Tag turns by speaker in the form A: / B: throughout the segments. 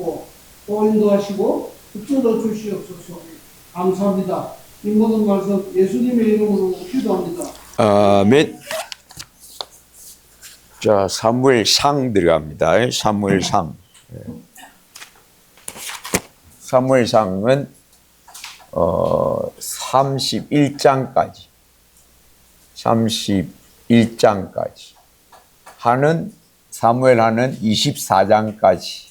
A: 주시옵고 또 인도하시고 붙들어 주시옵소서. 감사합니다. 이 모든 말씀 예수님의 이름으로 기도합니다.
B: 아멘. 자, 사무엘상 들어갑니다. 사무엘상. 사무엘상은 31장까지 하는 사무엘 하는 24장까지.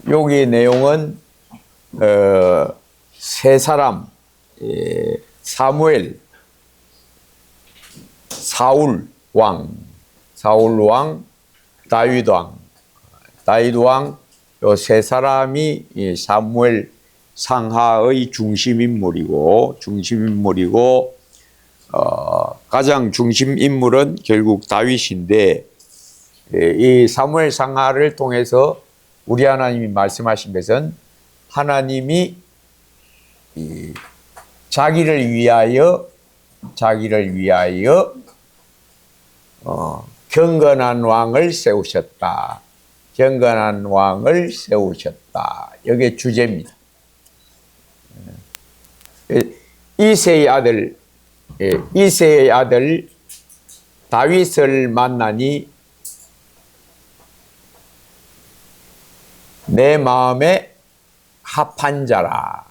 B: 여기 내용은 세 사람, 사무엘, 사울 왕, 다윗 왕, 요 세 사람이 사무엘 상하의 중심 인물이고 가장 중심 인물은 결국 다윗인데, 이 사무엘 상하를 통해서 우리 하나님이 말씀하신 것은 하나님이 자기를 위하여 경건한 왕을 세우셨다. 이게 주제입니다. 이새의 아들 다윗을 만나니 내 마음에 합한 자라.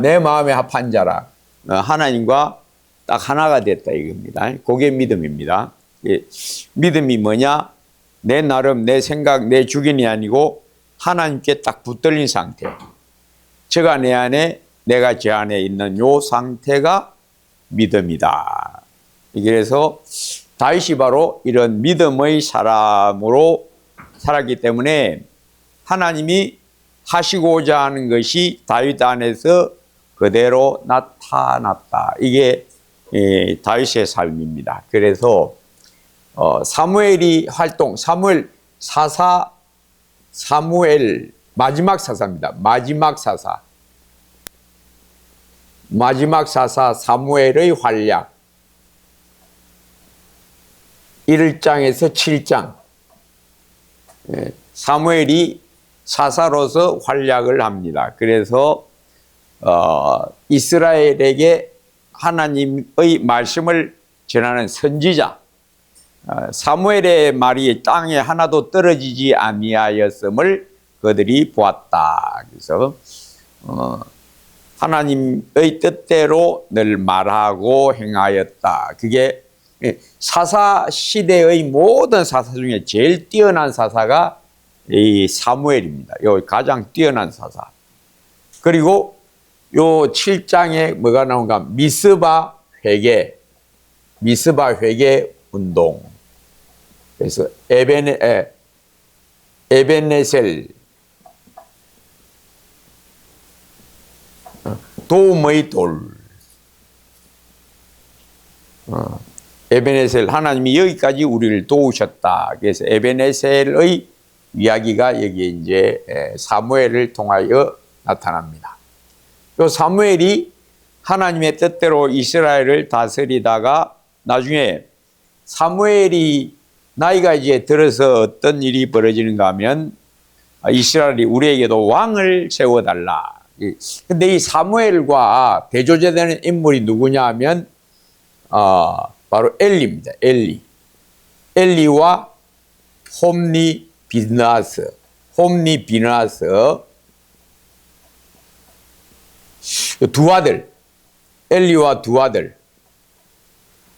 B: 내 마음에 합한 자라. 하나님과 딱 하나가 됐다 이겁니다. 그게 믿음입니다. 믿음이 뭐냐? 내 나름, 내 생각, 내 주견이 아니고 하나님께 딱 붙들린 상태. 제가 내 안에, 내가 제 안에 있는 요 상태가 믿음이다. 그래서 다윗이 바로 이런 믿음의 사람으로 살았기 때문에 하나님이 하시고자 하는 것이 다윗 안에서 그대로 나타났다. 이게 다윗의 삶입니다. 그래서 사무엘이 사무엘 마지막 사사입니다. 마지막 사사 사무엘의 활약. 1장에서 7장. 사무엘이 사사로서 활약을 합니다. 그래서 이스라엘에게 하나님의 말씀을 전하는 선지자, 사무엘의 말이 땅에 하나도 떨어지지 아니하였음을 그들이 보았다. 그래서 하나님의 뜻대로 늘 말하고 행하였다. 그게 사사 시대의 모든 사사 중에 제일 뛰어난 사사가 이 사무엘입니다. 요 가장 뛰어난 사사. 그리고 요 7장에 뭐가 나온가? 미스바 회개 운동. 그래서 에벤네셀 도움의 돌. 에벤네셀, 하나님이 여기까지 우리를 도우셨다. 그래서 에벤네셀의 이야기가 여기에 이제 사무엘을 통하여 나타납니다. 요 사무엘이 하나님의 뜻대로 이스라엘을 다스리다가 나중에 사무엘이 나이가 이제 들어서 어떤 일이 벌어지는가 하면 이스라엘이 우리에게도 왕을 세워달라. 근데 이 사무엘과 대조제되는 인물이 누구냐 하면 바로 엘리입니다. 엘리와 홈니 비느하스 두 아들, 엘리와 두 아들.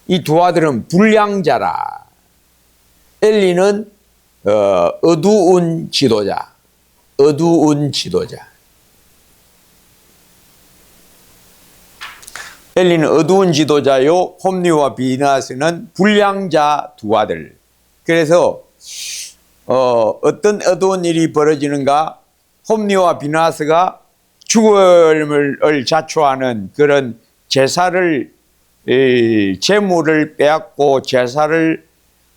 B: 이 두 아들은 불량자라. 엘리는 어두운 지도자. 엘리는 어두운 지도자요, 홈니와 비느하스는 불량자 두 아들. 그래서 어떤 어두운 일이 벌어지는가? 홈니와 비느하스가 죽음을 자초하는 그런 재물을 빼앗고 제사를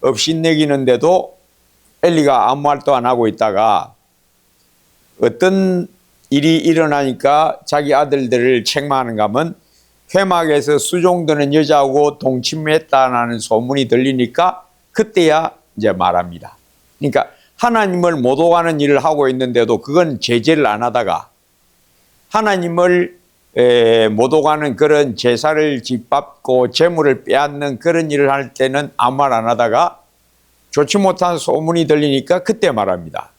B: 업신여기는데도 엘리가 아무 말도 안 하고 있다가 어떤 일이 일어나니까 자기 아들들을 책망하는가 하면 회막에서 수종드는 여자하고 동침했다는 소문이 들리니까 그때야 이제 말합니다. 그러니까 하나님을 못 오가는 일을 하고 있는데도 그건 제재를 안 하다가 하나님을 못 오가는 그런 제사를 짓밟고 재물을 빼앗는 그런 일을 할 때는 아무 말 안 하다가 좋지 못한 소문이 들리니까 그때 말합니다.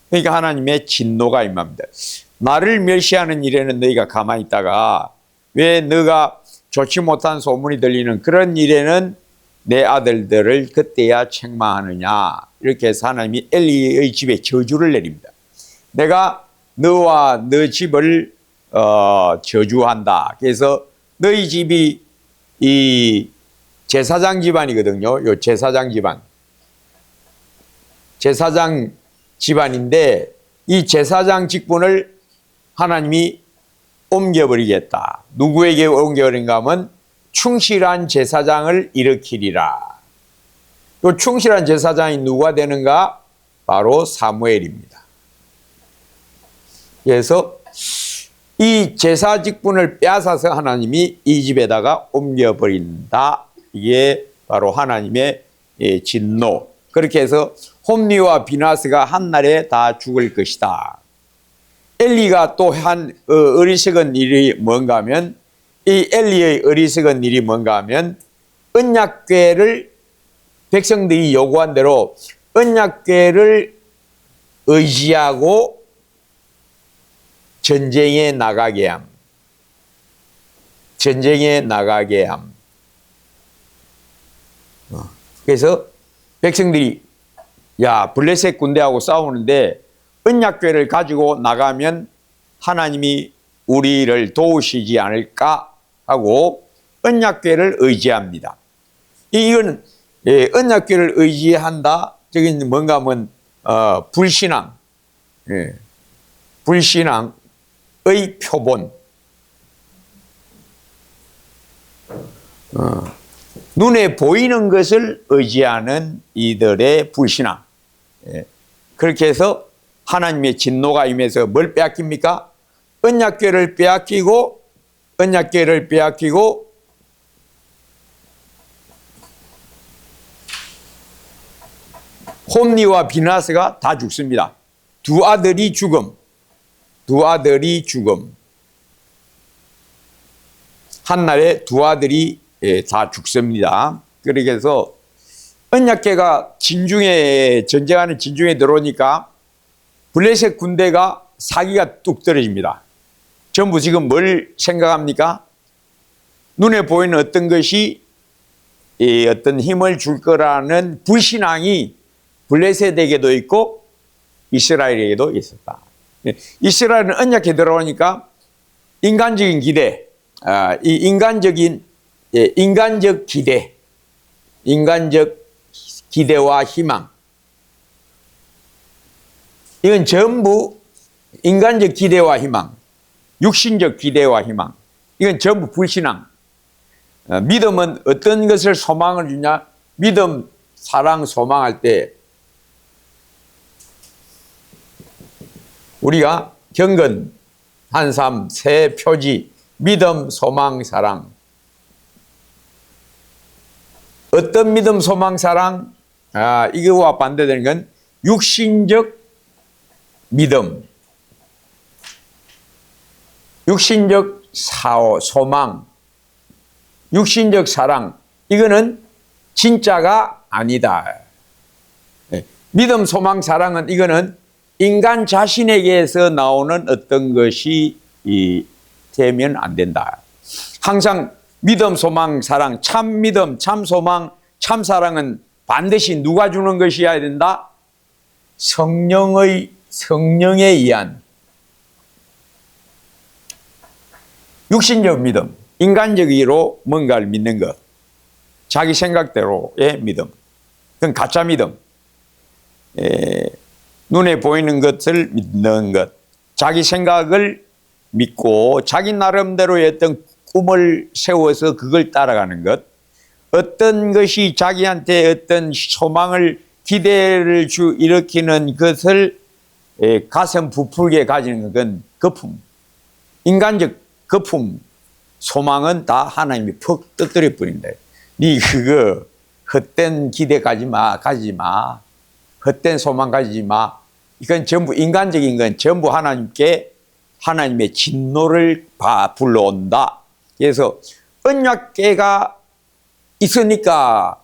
B: 그러니까 하나님의 진노가 임합니다. 나를 멸시하는 일에는 너희가 가만히 있다가 왜 너가 좋지 못한 소문이 들리는 그런 일에는 내 아들들을 그때야 책망하느냐. 이렇게 해서 하나님이 엘리의 집에 저주를 내립니다. 내가 너와 너 집을 저주한다. 그래서 너희 집이 이 제사장 집안이거든요. 요 제사장 집안. 제사장 집안인데 이 제사장 직분을 하나님이 옮겨버리겠다. 누구에게 옮겨버린가 하면 충실한 제사장을 일으키리라. 또 충실한 제사장이 누가 되는가? 바로 사무엘입니다. 그래서 이 제사 직분을 빼앗아서 하나님이 이 집에다가 옮겨버린다. 이게 바로 하나님의 진노. 그렇게 해서 홈리와 비나스가 한날에 다 죽을 것이다. 엘리가 또 한 어리석은 일이 뭔가 하면 이 엘리의 어리석은 일이 뭔가 하면 언약궤를 백성들이 요구한 대로 언약궤를 의지하고 전쟁에 나가게 함. 전쟁에 나가게 함. 그래서 백성들이 야 블레셋 군대하고 싸우는데 언약궤를 가지고 나가면 하나님이 우리를 도우시지 않을까 하고 언약궤를 의지합니다. 이건 언약궤를 의지한다. 저기 뭔가 하면 불신앙, 불신앙의 표본. 눈에 보이는 것을 의지하는 이들의 불신앙. 그렇게 해서 하나님의 진노가 임해서 뭘 빼앗깁니까? 언약궤를 빼앗기고 홈리와 비나스가 다 죽습니다. 두 아들이 죽음. 한날에 두 아들이 다 죽습니다. 그렇게 해서 언약궤가 진중에 전쟁하는 진중에 들어오니까 블레셋 군대가 사기가 뚝 떨어집니다. 전부 지금 뭘 생각합니까? 눈에 보이는 어떤 것이 어떤 힘을 줄 거라는 불신앙이 블레셋에게도 있고 이스라엘에게도 있었다. 이스라엘은 언약궤 들어오니까 인간적인 기대, 이 인간적 기대와 희망. 이건 전부 인간적 기대와 희망, 육신적 기대와 희망. 이건 전부 불신앙. 믿음은 어떤 것을 소망을 주냐? 믿음, 사랑, 소망할 때 우리가 경건, 한삼, 세 표지, 믿음, 소망, 사랑. 어떤 믿음, 소망, 사랑? 이거와 반대되는 건 육신적 믿음, 육신적 소망, 육신적 사랑. 이거는 진짜가 아니다. 믿음, 소망, 사랑은 이거는 인간 자신에게서 나오는 어떤 것이 되면 안 된다. 항상 믿음, 소망, 사랑, 참 믿음, 참 소망, 참 사랑은 반드시 누가 주는 것이어야 된다? 성령에 의한 육신적 믿음, 인간적으로 뭔가를 믿는 것, 자기 생각대로의 믿음, 그건 가짜 믿음. 눈에 보이는 것을 믿는 것, 자기 생각을 믿고 자기 나름대로의 어떤 꿈을 세워서 그걸 따라가는 것, 어떤 것이 자기한테 어떤 소망을, 기대를 일으키는 것을 가슴 부풀게 가지는 건 거품, 인간적 거품, 소망은 다 하나님이 퍽 떠뜨려 버린다. 네 그거 헛된 기대 가지 마. 헛된 소망 가지지 마. 이건 전부 인간적인 건 전부 하나님께 하나님의 진노를 불러온다. 그래서 언약궤가 있으니까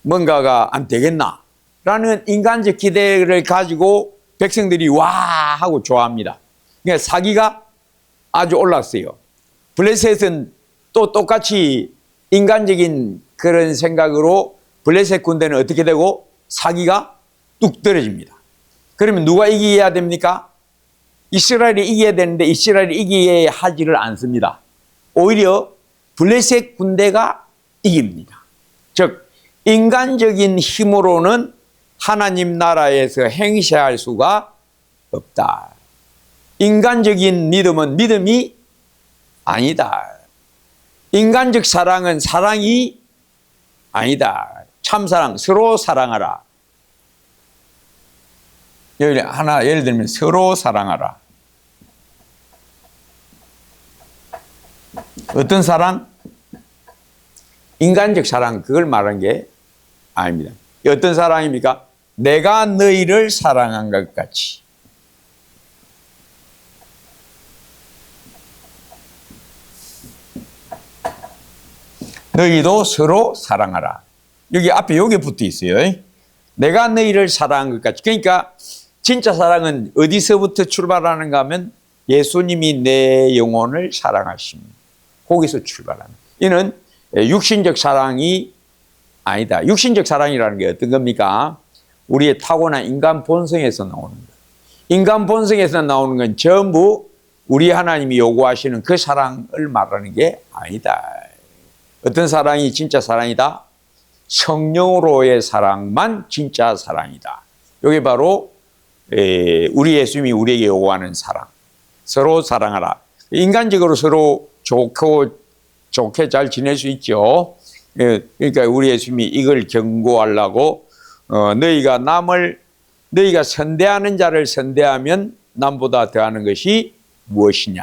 B: 뭔가가 안 되겠나 라는 인간적 기대를 가지고 백성들이 와 하고 좋아합니다. 그러니까 사기가 아주 올랐어요. 블레셋은 또 똑같이 인간적인 그런 생각으로 블레셋 군대는 어떻게 되고 사기가 뚝 떨어집니다. 그러면 누가 이겨야 됩니까? 이스라엘이 이겨야 되는데 이스라엘이 이겨야 하지를 않습니다. 오히려 블레셋 군대가 이깁니다. 즉 인간적인 힘으로는 하나님 나라에서 행세할 수가 없다. 인간적인 믿음은 믿음이 아니다. 인간적 사랑은 사랑이 아니다. 참사랑, 서로 사랑하라. 여기 하나 예를 들면 서로 사랑하라. 어떤 사랑? 인간적 사랑, 그걸 말한 게 아닙니다. 어떤 사랑입니까? 내가 너희를 사랑한 것 같이. 너희도 서로 사랑하라. 여기 앞에 여기 붙어 있어요. 내가 너희를 사랑한 것 같이. 그러니까 진짜 사랑은 어디서부터 출발하는가 하면 예수님이 내 영혼을 사랑하십니다. 거기서 출발합니다. 이는 육신적 사랑이 아니다. 육신적 사랑이라는 게 어떤 겁니까? 우리의 타고난 인간 본성에서 나오는 것. 인간 본성에서 나오는 건 전부 우리 하나님이 요구하시는 그 사랑을 말하는 게 아니다. 어떤 사랑이 진짜 사랑이다? 성령으로의 사랑만 진짜 사랑이다. 이게 바로 우리 예수님이 우리에게 요구하는 사랑. 서로 사랑하라. 인간적으로 서로 좋게 잘 지낼 수 있죠. 그러니까 우리 예수님이 이걸 경고하려고 너희가 선대하는 자를 선대하면 남보다 더하는 것이 무엇이냐.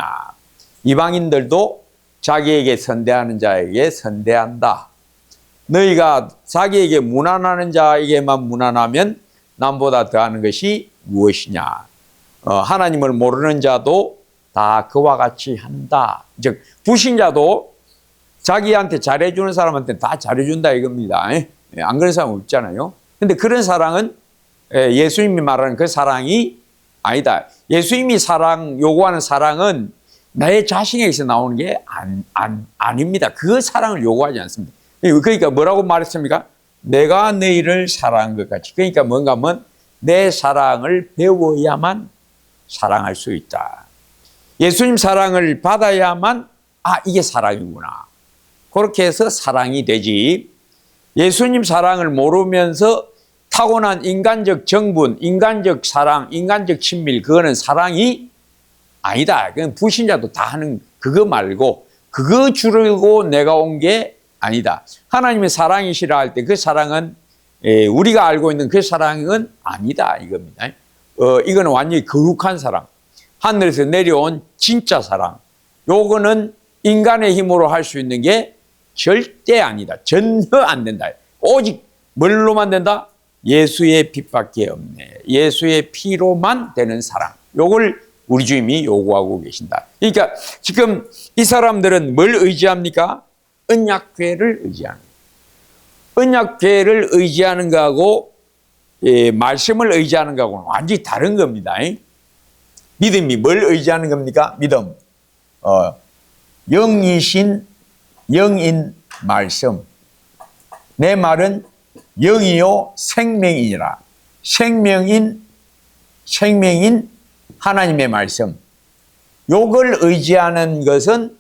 B: 이방인들도 자기에게 선대하는 자에게 선대한다. 너희가 자기에게 문안하는 자에게만 문안하면 남보다 더하는 것이 무엇이냐. 하나님을 모르는 자도 다 그와 같이 한다. 즉 불신자도 자기한테 잘해주는 사람한테 다 잘해준다 이겁니다. 안 그런 사람 없잖아요. 근데 그런 사랑은 예수님이 말하는 그 사랑이 아니다. 예수님이 요구하는 사랑은 나의 자신에게서 나오는 게 아닙니다. 그 사랑을 요구하지 않습니다. 그러니까 뭐라고 말했습니까? 내가 너희를 사랑한 것 같이. 그러니까 뭔가 하면 내 사랑을 배워야만 사랑할 수 있다. 예수님 사랑을 받아야만 이게 사랑이구나. 그렇게 해서 사랑이 되지. 예수님 사랑을 모르면서 타고난 인간적 정분, 인간적 사랑, 인간적 친밀, 그거는 사랑이 아니다. 그건 불신자도 다 하는 그거 말고 그거 주려고 내가 온 게 아니다. 하나님의 사랑이시라 할 때 그 사랑은 우리가 알고 있는 그 사랑은 아니다 이겁니다. 이거는 완전히 거룩한 사랑. 하늘에서 내려온 진짜 사랑. 요거는 인간의 힘으로 할 수 있는 게 절대 아니다. 전혀 안 된다. 오직 뭘로만 된다? 예수의 빛밖에 없네. 예수의 피로만 되는 사랑. 요걸 우리 주님이 요구하고 계신다. 그러니까 지금 이 사람들은 뭘 의지합니까? 언약궤를 의지하는 거예요. 언약궤를 의지하는 거하고 말씀을 의지하는 거하고는 완전히 다른 겁니다. 믿음이 뭘 의지하는 겁니까? 믿음. 영인 말씀. 내 말은 영이요 생명이니라. 생명인 하나님의 말씀. 요걸 의지하는 것은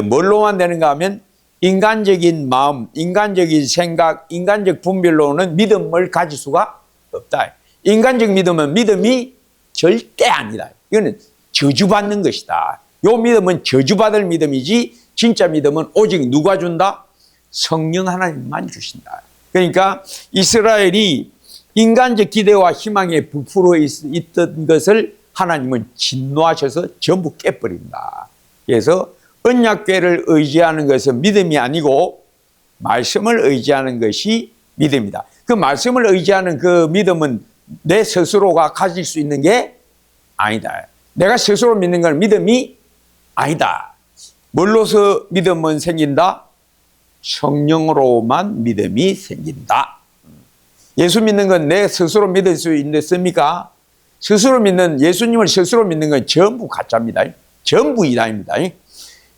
B: 뭘로만 되는가 하면 인간적인 마음, 인간적인 생각, 인간적 분별로는 믿음을 가질 수가 없다. 인간적 믿음은 믿음이 절대 아니다. 이거는 저주받는 것이다. 요 믿음은 저주받을 믿음이지 진짜 믿음은 오직 누가 준다? 성령 하나님만 주신다. 그러니까 이스라엘이 인간적 기대와 희망에 부풀어 있던 것을 하나님은 진노하셔서 전부 깨버린다. 그래서 언약궤를 의지하는 것은 믿음이 아니고 말씀을 의지하는 것이 믿음이다. 그 말씀을 의지하는 그 믿음은 내 스스로가 가질 수 있는 게 아니다. 내가 스스로 믿는 건 믿음이 아니다. 뭘로서 믿음은 생긴다? 성령으로만 믿음이 생긴다. 예수 믿는 건 내 스스로 믿을 수 있습니까? 스스로 믿는, 예수님을 스스로 믿는 건 전부 가짜입니다. 전부 이단입니다.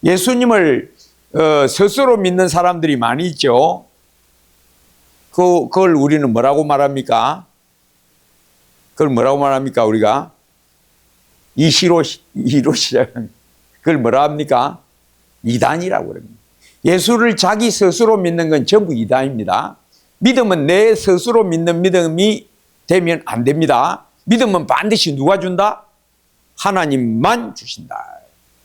B: 예수님을 스스로 믿는 사람들이 많이 있죠. 그걸 우리는 뭐라고 말합니까? 그걸 뭐라고 말합니까? 우리가 이시로 시작한 그걸 뭐라 합니까? 이단이라고 그럽니다. 예수를 자기 스스로 믿는 건 전부 이단입니다. 믿음은 내 스스로 믿는 믿음이 되면 안 됩니다. 믿음은 반드시 누가 준다? 하나님만 주신다.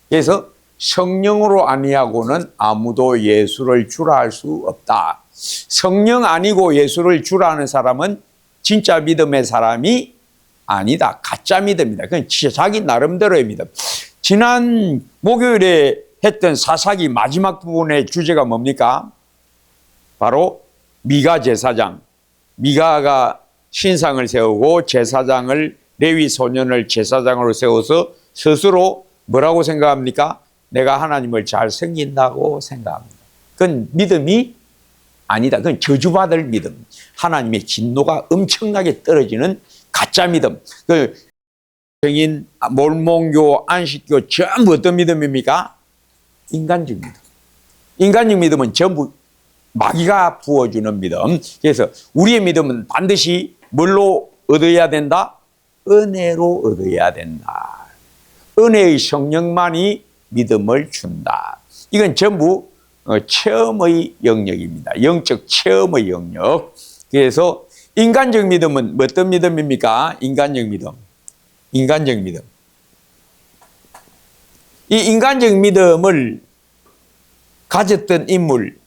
B: 그래서 성령으로 아니하고는 아무도 예수를 주라 할 수 없다. 성령 아니고 예수를 주라 하는 사람은 진짜 믿음의 사람이 아니다. 가짜 믿음이다. 그건 자기 나름대로의 믿음. 지난 목요일에 했던 사사기 마지막 부분의 주제가 뭡니까? 바로 미가 제사장. 미가가 신상을 세우고 제사장을, 레위 소년을 제사장으로 세워서 스스로 뭐라고 생각합니까? 내가 하나님을 잘 섬긴다고 생각합니다. 그건 믿음이 아니다. 그건 저주받을 믿음. 하나님의 진노가 엄청나게 떨어지는 가짜 믿음. 그 성인, 몰몬교, 안식교 전부 어떤 믿음입니까? 인간적 믿음. 인간적 믿음은 전부 마귀가 부어주는 믿음. 그래서 우리의 믿음은 반드시 뭘로 얻어야 된다? 은혜로 얻어야 된다. 은혜의 성령만이 믿음을 준다. 이건 전부 체험의 영역입니다. 영적 체험의 영역. 그래서 인간적 믿음은 어떤 믿음입니까? 인간적 믿음. 인간적 믿음. 이 인간적 믿음을 가졌던 인물,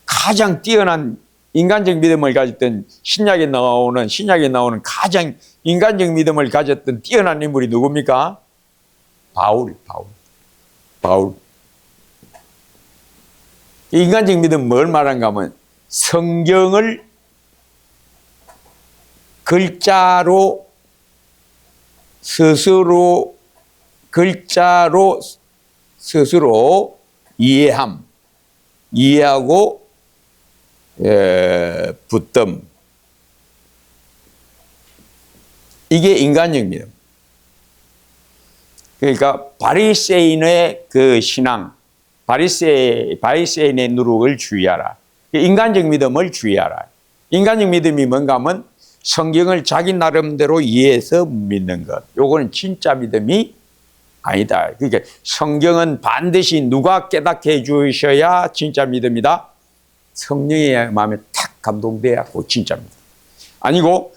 B: 가장 뛰어난 인간적 믿음을 가졌던 신약에 나오는 가장 인간적 믿음을 가졌던 뛰어난 인물이 누굽니까? 바울. 인간적 믿음은 뭘 말하는가 하면 성경을 글자로 스스로 이해하고 붙듦. 이게 인간적 믿음. 그러니까 바리새인의 그 신앙, 바리새인의 누룩을 주의하라. 인간적 믿음을 주의하라. 인간적 믿음이 뭔가 하면 성경을 자기 나름대로 이해해서 믿는 것. 요거는 진짜 믿음이 아니다. 그러니까 성경은 반드시 누가 깨닫게 해주셔야 진짜 믿음이다. 성령의 마음에 탁 감동돼야 진짜 믿음. 아니고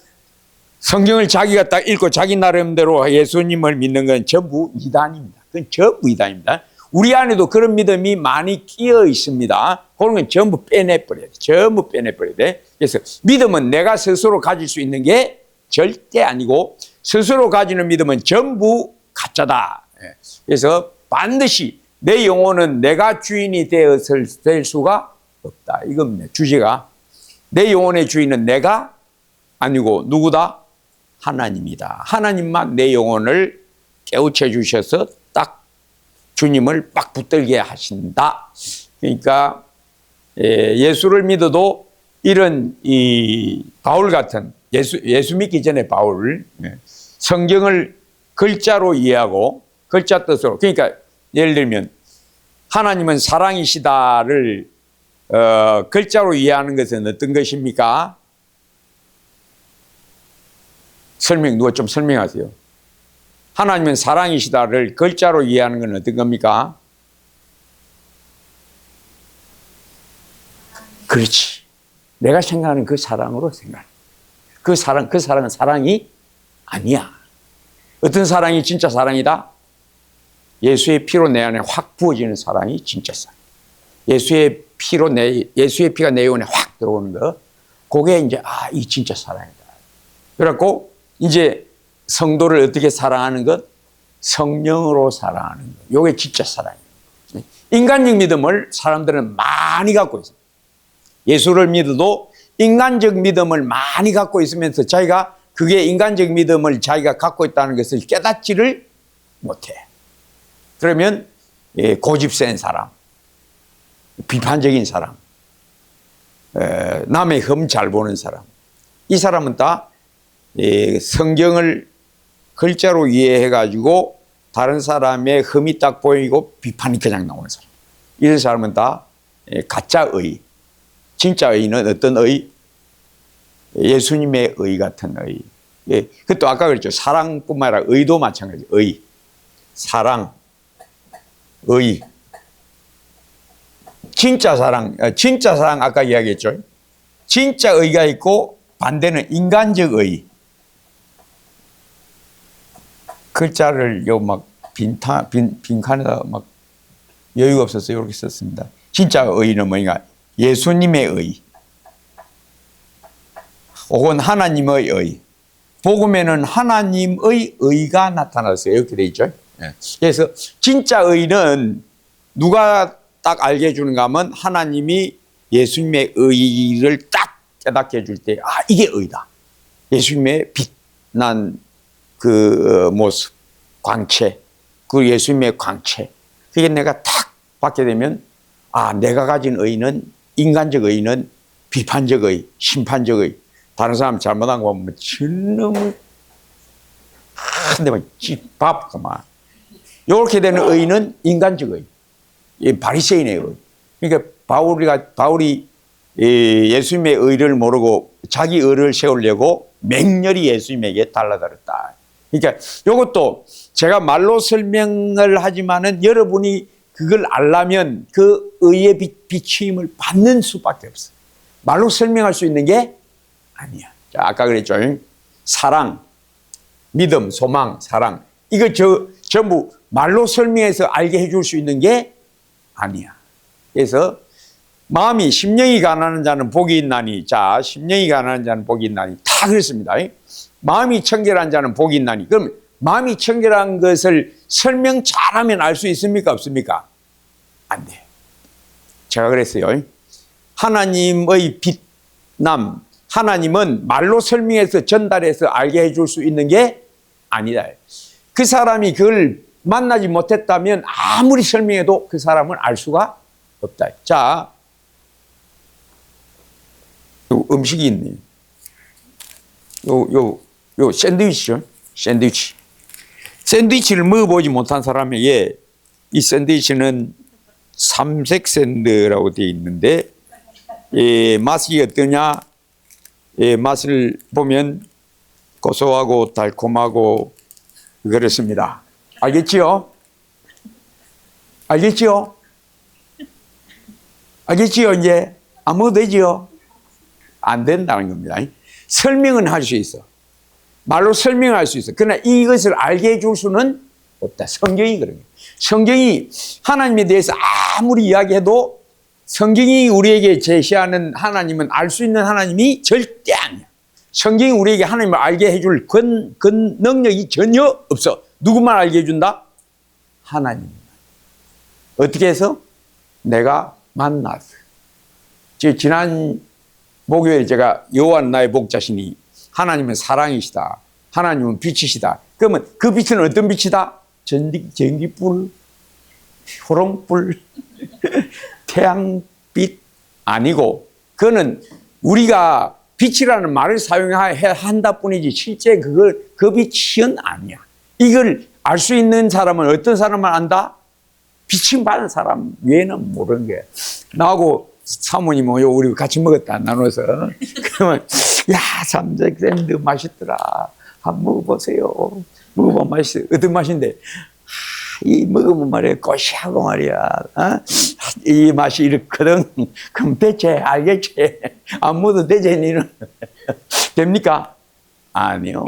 B: 성경을 자기가 딱 읽고 자기 나름대로 예수님을 믿는 건 전부 이단입니다. 그건 전부 이단입니다. 우리 안에도 그런 믿음이 많이 끼어 있습니다. 그런 건 전부 빼내버려야 돼. 전부 빼내버려야 돼. 그래서 믿음은 내가 스스로 가질 수 있는 게 절대 아니고 스스로 가지는 믿음은 전부 가짜다. 그래서 반드시 내 영혼은 내가 주인이 되었을 될 수가 없다. 이겁니다. 주제가 내 영혼의 주인은 내가 아니고 누구다? 하나님이다. 하나님만 내 영혼을 깨우쳐 주셔서 딱 주님을 빡 붙들게 하신다. 그러니까 예수를 믿어도 이런 이 바울 같은 예수 믿기 전에 바울 성경을 글자로 이해하고 글자 뜻으로, 그러니까 예를 들면 하나님은 사랑이시다를 글자로 이해하는 것은 어떤 것입니까? 누가 좀 설명하세요. 하나님은 사랑이시다를 글자로 이해하는 건 어떤 겁니까? 그렇지. 내가 생각하는 그 사랑으로 생각해. 그 사랑은 사랑이 아니야. 어떤 사랑이 진짜 사랑이다? 예수의 피로 내 안에 확 부어지는 사랑이 진짜 사랑. 예수의 피가 내 영혼에 확 들어오는 거. 그게 이제, 이 진짜 사랑이다. 그래갖고, 이제 성도를 어떻게 사랑하는 것? 성령으로 사랑하는 것. 이게 진짜 사랑이에요. 인간적 믿음을 사람들은 많이 갖고 있어요. 예수를 믿어도 인간적 믿음을 많이 갖고 있으면서 자기가 그게 인간적 믿음을 자기가 갖고 있다는 것을 깨닫지를 못해. 그러면 고집 센 사람, 비판적인 사람, 남의 흠 잘 보는 사람, 이 사람은 다 성경을 글자로 이해해가지고 다른 사람의 흠이 딱 보이고 비판이 그냥 나오는 사람. 이런 사람은 다 가짜 의. 진짜 의는 어떤 의? 예수님의 의 같은 의. 그것도 아까 그랬죠. 사랑뿐만 아니라 의도 마찬가지. 의, 사랑, 의. 진짜 사랑 아까 이야기했죠. 진짜 의가 있고 반대는 인간적 의. 글자를 요 막 빈칸에다 막 여유가 없어서 이렇게 썼습니다. 진짜 의는 뭐냐? 예수님의 의. 혹은 하나님의 의. 복음에는 하나님의 의가 나타났어요. 이렇게 돼 있죠. 그래서 진짜 의는 누가 딱 알게 해주는가 하면 하나님이 예수님의 의를 딱 깨닫게 해줄 때, 아, 이게 의다. 예수님의 빛난 그 모습, 광채, 그 예수님의 광채. 그게 내가 딱 받게 되면, 아, 내가 가진 의는, 인간적 의는 비판적 의, 심판적 의. 다른 사람 잘못한 거 보면, 저놈을, 한 대만 ጭ밥, 그만. 이렇게 되는 의는 인간적 의. 바리새인의 의. 그러니까 바울이 예수님의 의를 모르고 자기 의를 세우려고 맹렬히 예수님에게 달라들었다. 그러니까 이것도 제가 말로 설명을 하지만은 여러분이 그걸 알려면 그 의의 비추임을 받는 수밖에 없어. 말로 설명할 수 있는 게 아니야. 자, 아까 그랬죠. 사랑, 믿음, 소망, 사랑. 이거 전부 말로 설명해서 알게 해줄 수 있는 게 아니야. 그래서 마음이 심령이 가난한 자는 복이 있나니. 자, 심령이 가난한 자는 복이 있나니. 다 그랬습니다. 마음이 청결한 자는 복이 있나니. 그럼 마음이 청결한 것을 설명 잘하면 알 수 있습니까? 없습니까? 안 돼. 제가 그랬어요. 하나님의 빛남, 하나님은 말로 설명해서 전달해서 알게 해줄 수 있는 게 아니다. 그 사람이 그걸 만나지 못했다면 아무리 설명해도 그 사람은 알 수가 없다. 자, 음식이 있네. 요 샌드위치죠. 샌드위치를 먹어보지 못한 사람에게 이 샌드위치는 삼색 샌드라고 되어 있는데, 맛이 어떠냐? 맛을 보면 고소하고 달콤하고 그렇습니다. 알겠지요? 알겠지요? 알겠지요? 이제 안 먹어도 되지요? 안 된다는 겁니다. 설명은 할 수 있어. 말로 설명할 수 있어. 그러나 이것을 알게 해줄 수는 없다. 성경이 그런 거예요. 성경이 하나님에 대해서 아무리 이야기해도 성경이 우리에게 제시하는 하나님은 알 수 있는 하나님이 절대 아니야. 성경이 우리에게 하나님을 알게 해줄 그 능력이 전혀 없어. 누구만 알게 해준다? 하나님. 어떻게 해서? 내가 만나서. 지난 목요일 제가 여호와는 나의 목자시니 하나님은 사랑이시다. 하나님은 빛이시다. 그러면 그 빛은 어떤 빛이다? 전기불, 호롱불, 태양빛 아니고, 그거는 우리가 빛이라는 말을 사용해야 한다 뿐이지 실제 그 빛은 아니야. 이걸 알 수 있는 사람은 어떤 사람만 안다? 빛이 받은 사람 외에는 모르는 거야. 나하고 사모님 우리 같이 먹었다 나눠서. 그러면 야, 삼색 샌드 맛있더라. 한번 먹어보세요. 먹어보면 맛있어요. 어떤 맛인데? 이 먹으면 말이야 고시하고 말이야. 이 맛이 이렇거든. 그럼 대체 알겠지? 안 먹어도 되지 니는? 됩니까? 아니요.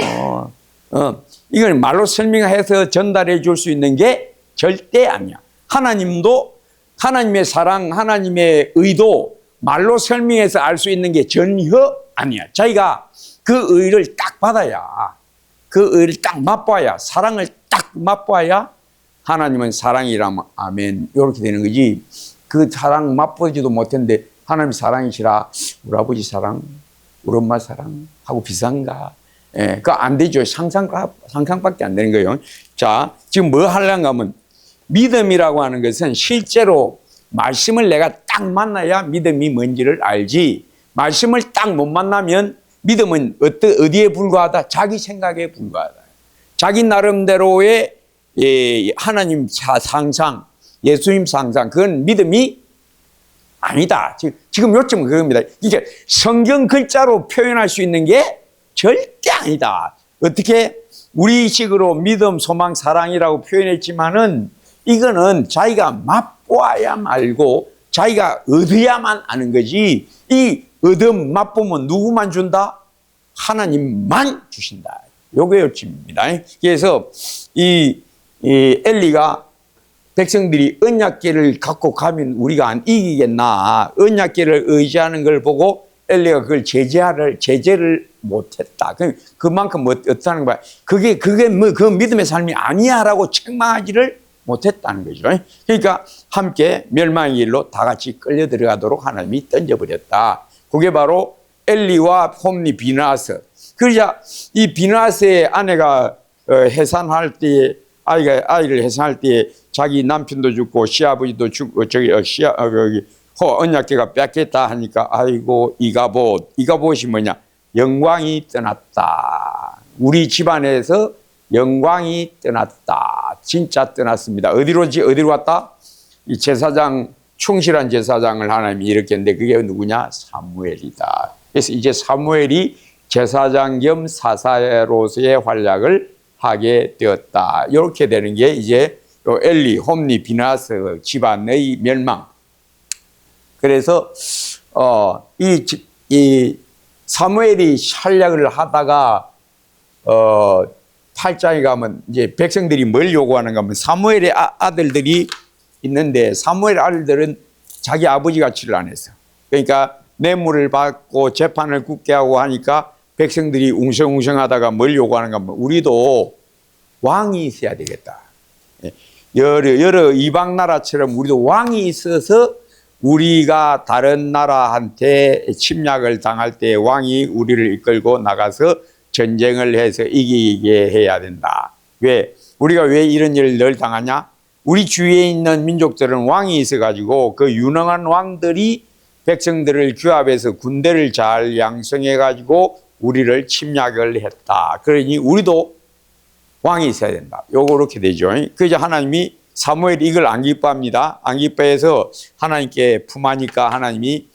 B: 이걸 말로 설명해서 전달해 줄 수 있는 게 절대 아니야. 하나님도 하나님의 사랑, 하나님의 의도 말로 설명해서 알 수 있는 게 전혀 아니야. 자기가 그 의를 딱 받아야, 그 의를 딱 맛봐야, 사랑을 딱 맛봐야 하나님은 사랑이라면 아멘 이렇게 되는 거지. 그 사랑 맛보지도 못했는데 하나님 사랑이시라 우리 아버지 사랑, 우리 엄마 사랑 하고 비슷한가? 예, 그거 안 되죠. 상상밖에 안 되는 거예요. 자, 지금 뭐 하려는가 하면 믿음이라고 하는 것은 실제로 말씀을 내가 딱 만나야 믿음이 뭔지를 알지. 말씀을 딱 못 만나면 믿음은 어디에 불과하다? 자기 생각에 불과하다. 자기 나름대로의 하나님 상상, 예수님 상상, 그건 믿음이 아니다. 지금 요점은 그겁니다. 이게 성경 글자로 표현할 수 있는 게 절대 아니다. 어떻게 우리식으로 믿음, 소망, 사랑이라고 표현했지만은 이거는 자기가 맛보아야 알고 자기가 얻어야만 아는 거지. 이 얻음 맛보면 누구만 준다? 하나님만 주신다. 요게 요점입니다. 그래서 이 엘리가 백성들이 언약궤를 갖고 가면 우리가 안 이기겠나? 언약궤를 의지하는 걸 보고 엘리가 그걸 제재를 못했다. 그만큼 어떻다는 거야? 그게 뭐 그 믿음의 삶이 아니야라고 책망하지를 못했다는 거죠. 그러니까 함께 멸망의 길로 다 같이 끌려 들어가도록 하나님이 던져버렸다. 그게 바로 엘리와 홈리 비나스. 그러자 이 비나스의 아내가 해산할 때 아이를 해산할 때 자기 남편도 죽고 시아버지도 죽고 언약궤가 뺏겼다 하니까 아이고 이가봇이 뭐냐? 영광이 떠났다. 우리 집안에서 영광이 떠났다. 진짜 떠났습니다. 어디로 갔다? 이 제사장, 충실한 제사장을 하나님이 이렇게 했는데 그게 누구냐? 사무엘이다. 그래서 이제 사무엘이 제사장 겸 사사로서의 활약을 하게 되었다. 이렇게 되는 게 이제 엘리, 홈리, 비나스 집안의 멸망. 그래서 이 사무엘이 활약을 하다가 8장에 가면 이제 백성들이 뭘 요구하는가 하면 사무엘의 아들들이 있는데 사무엘 아들들은 자기 아버지 가치를 안 했어. 그러니까 뇌물을 받고 재판을 굳게 하고 하니까 백성들이 웅성웅성하다가 뭘 요구하는가 하면 우리도 왕이 있어야 되겠다. 여러 이방 나라처럼 우리도 왕이 있어서 우리가 다른 나라한테 침략을 당할 때 왕이 우리를 이끌고 나가서 전쟁을 해서 이기게 해야 된다. 우리가 왜 이런 일을 늘 당하냐? 우리 주위에 있는 민족들은 왕이 있어가지고 그 유능한 왕들이 백성들을 규합해서 군대를 잘 양성해가지고 우리를 침략을 했다. 그러니 우리도 왕이 있어야 된다. 요렇게 되죠. 그래서 하나님이 사무엘이 이걸 안 기뻐합니다. 안 기뻐해서 하나님께 품하니까 하나님이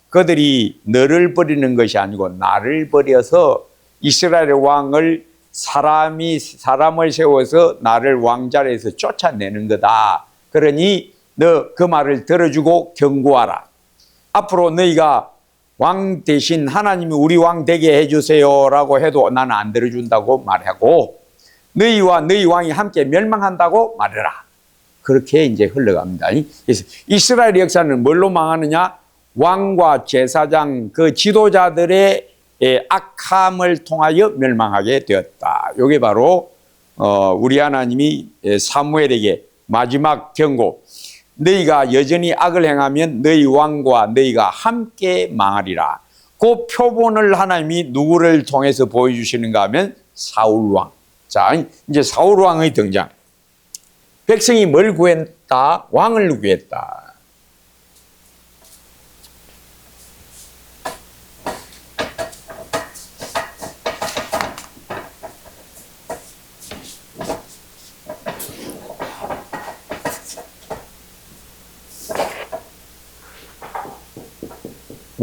B: 그들이 너를 버리는 것이 아니고 나를 버려서 이스라엘의 왕을 사람을 세워서 나를 왕자리에서 쫓아내는 거다. 그러니 너 그 말을 들어주고 경고하라. 앞으로 너희가 왕 대신 하나님이 우리 왕 되게 해주세요라고 해도 나는 안 들어준다고 말하고 너희와 너희 왕이 함께 멸망한다고 말해라. 그렇게 이제 흘러갑니다. 그래서 이스라엘 역사는 뭘로 망하느냐? 왕과 제사장 그 지도자들의 악함을 통하여 멸망하게 되었다. 이게 바로 우리 하나님이 사무엘에게 마지막 경고. 너희가 여전히 악을 행하면 너희 왕과 너희가 함께 망하리라. 그 표본을 하나님이 누구를 통해서 보여주시는가 하면 사울왕. 자, 이제 사울왕의 등장. 백성이 뭘 구했다? 왕을 구했다.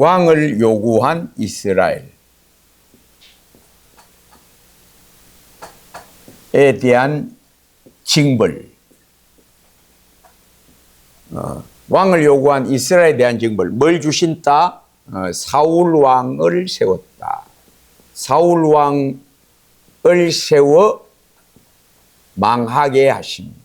B: 왕을 요구한 이스라엘에 대한 징벌. 왕을 요구한 이스라엘에 대한 징벌. 뭘 주신다? 사울 왕을 세웠다. 사울 왕을 세워 망하게 하심.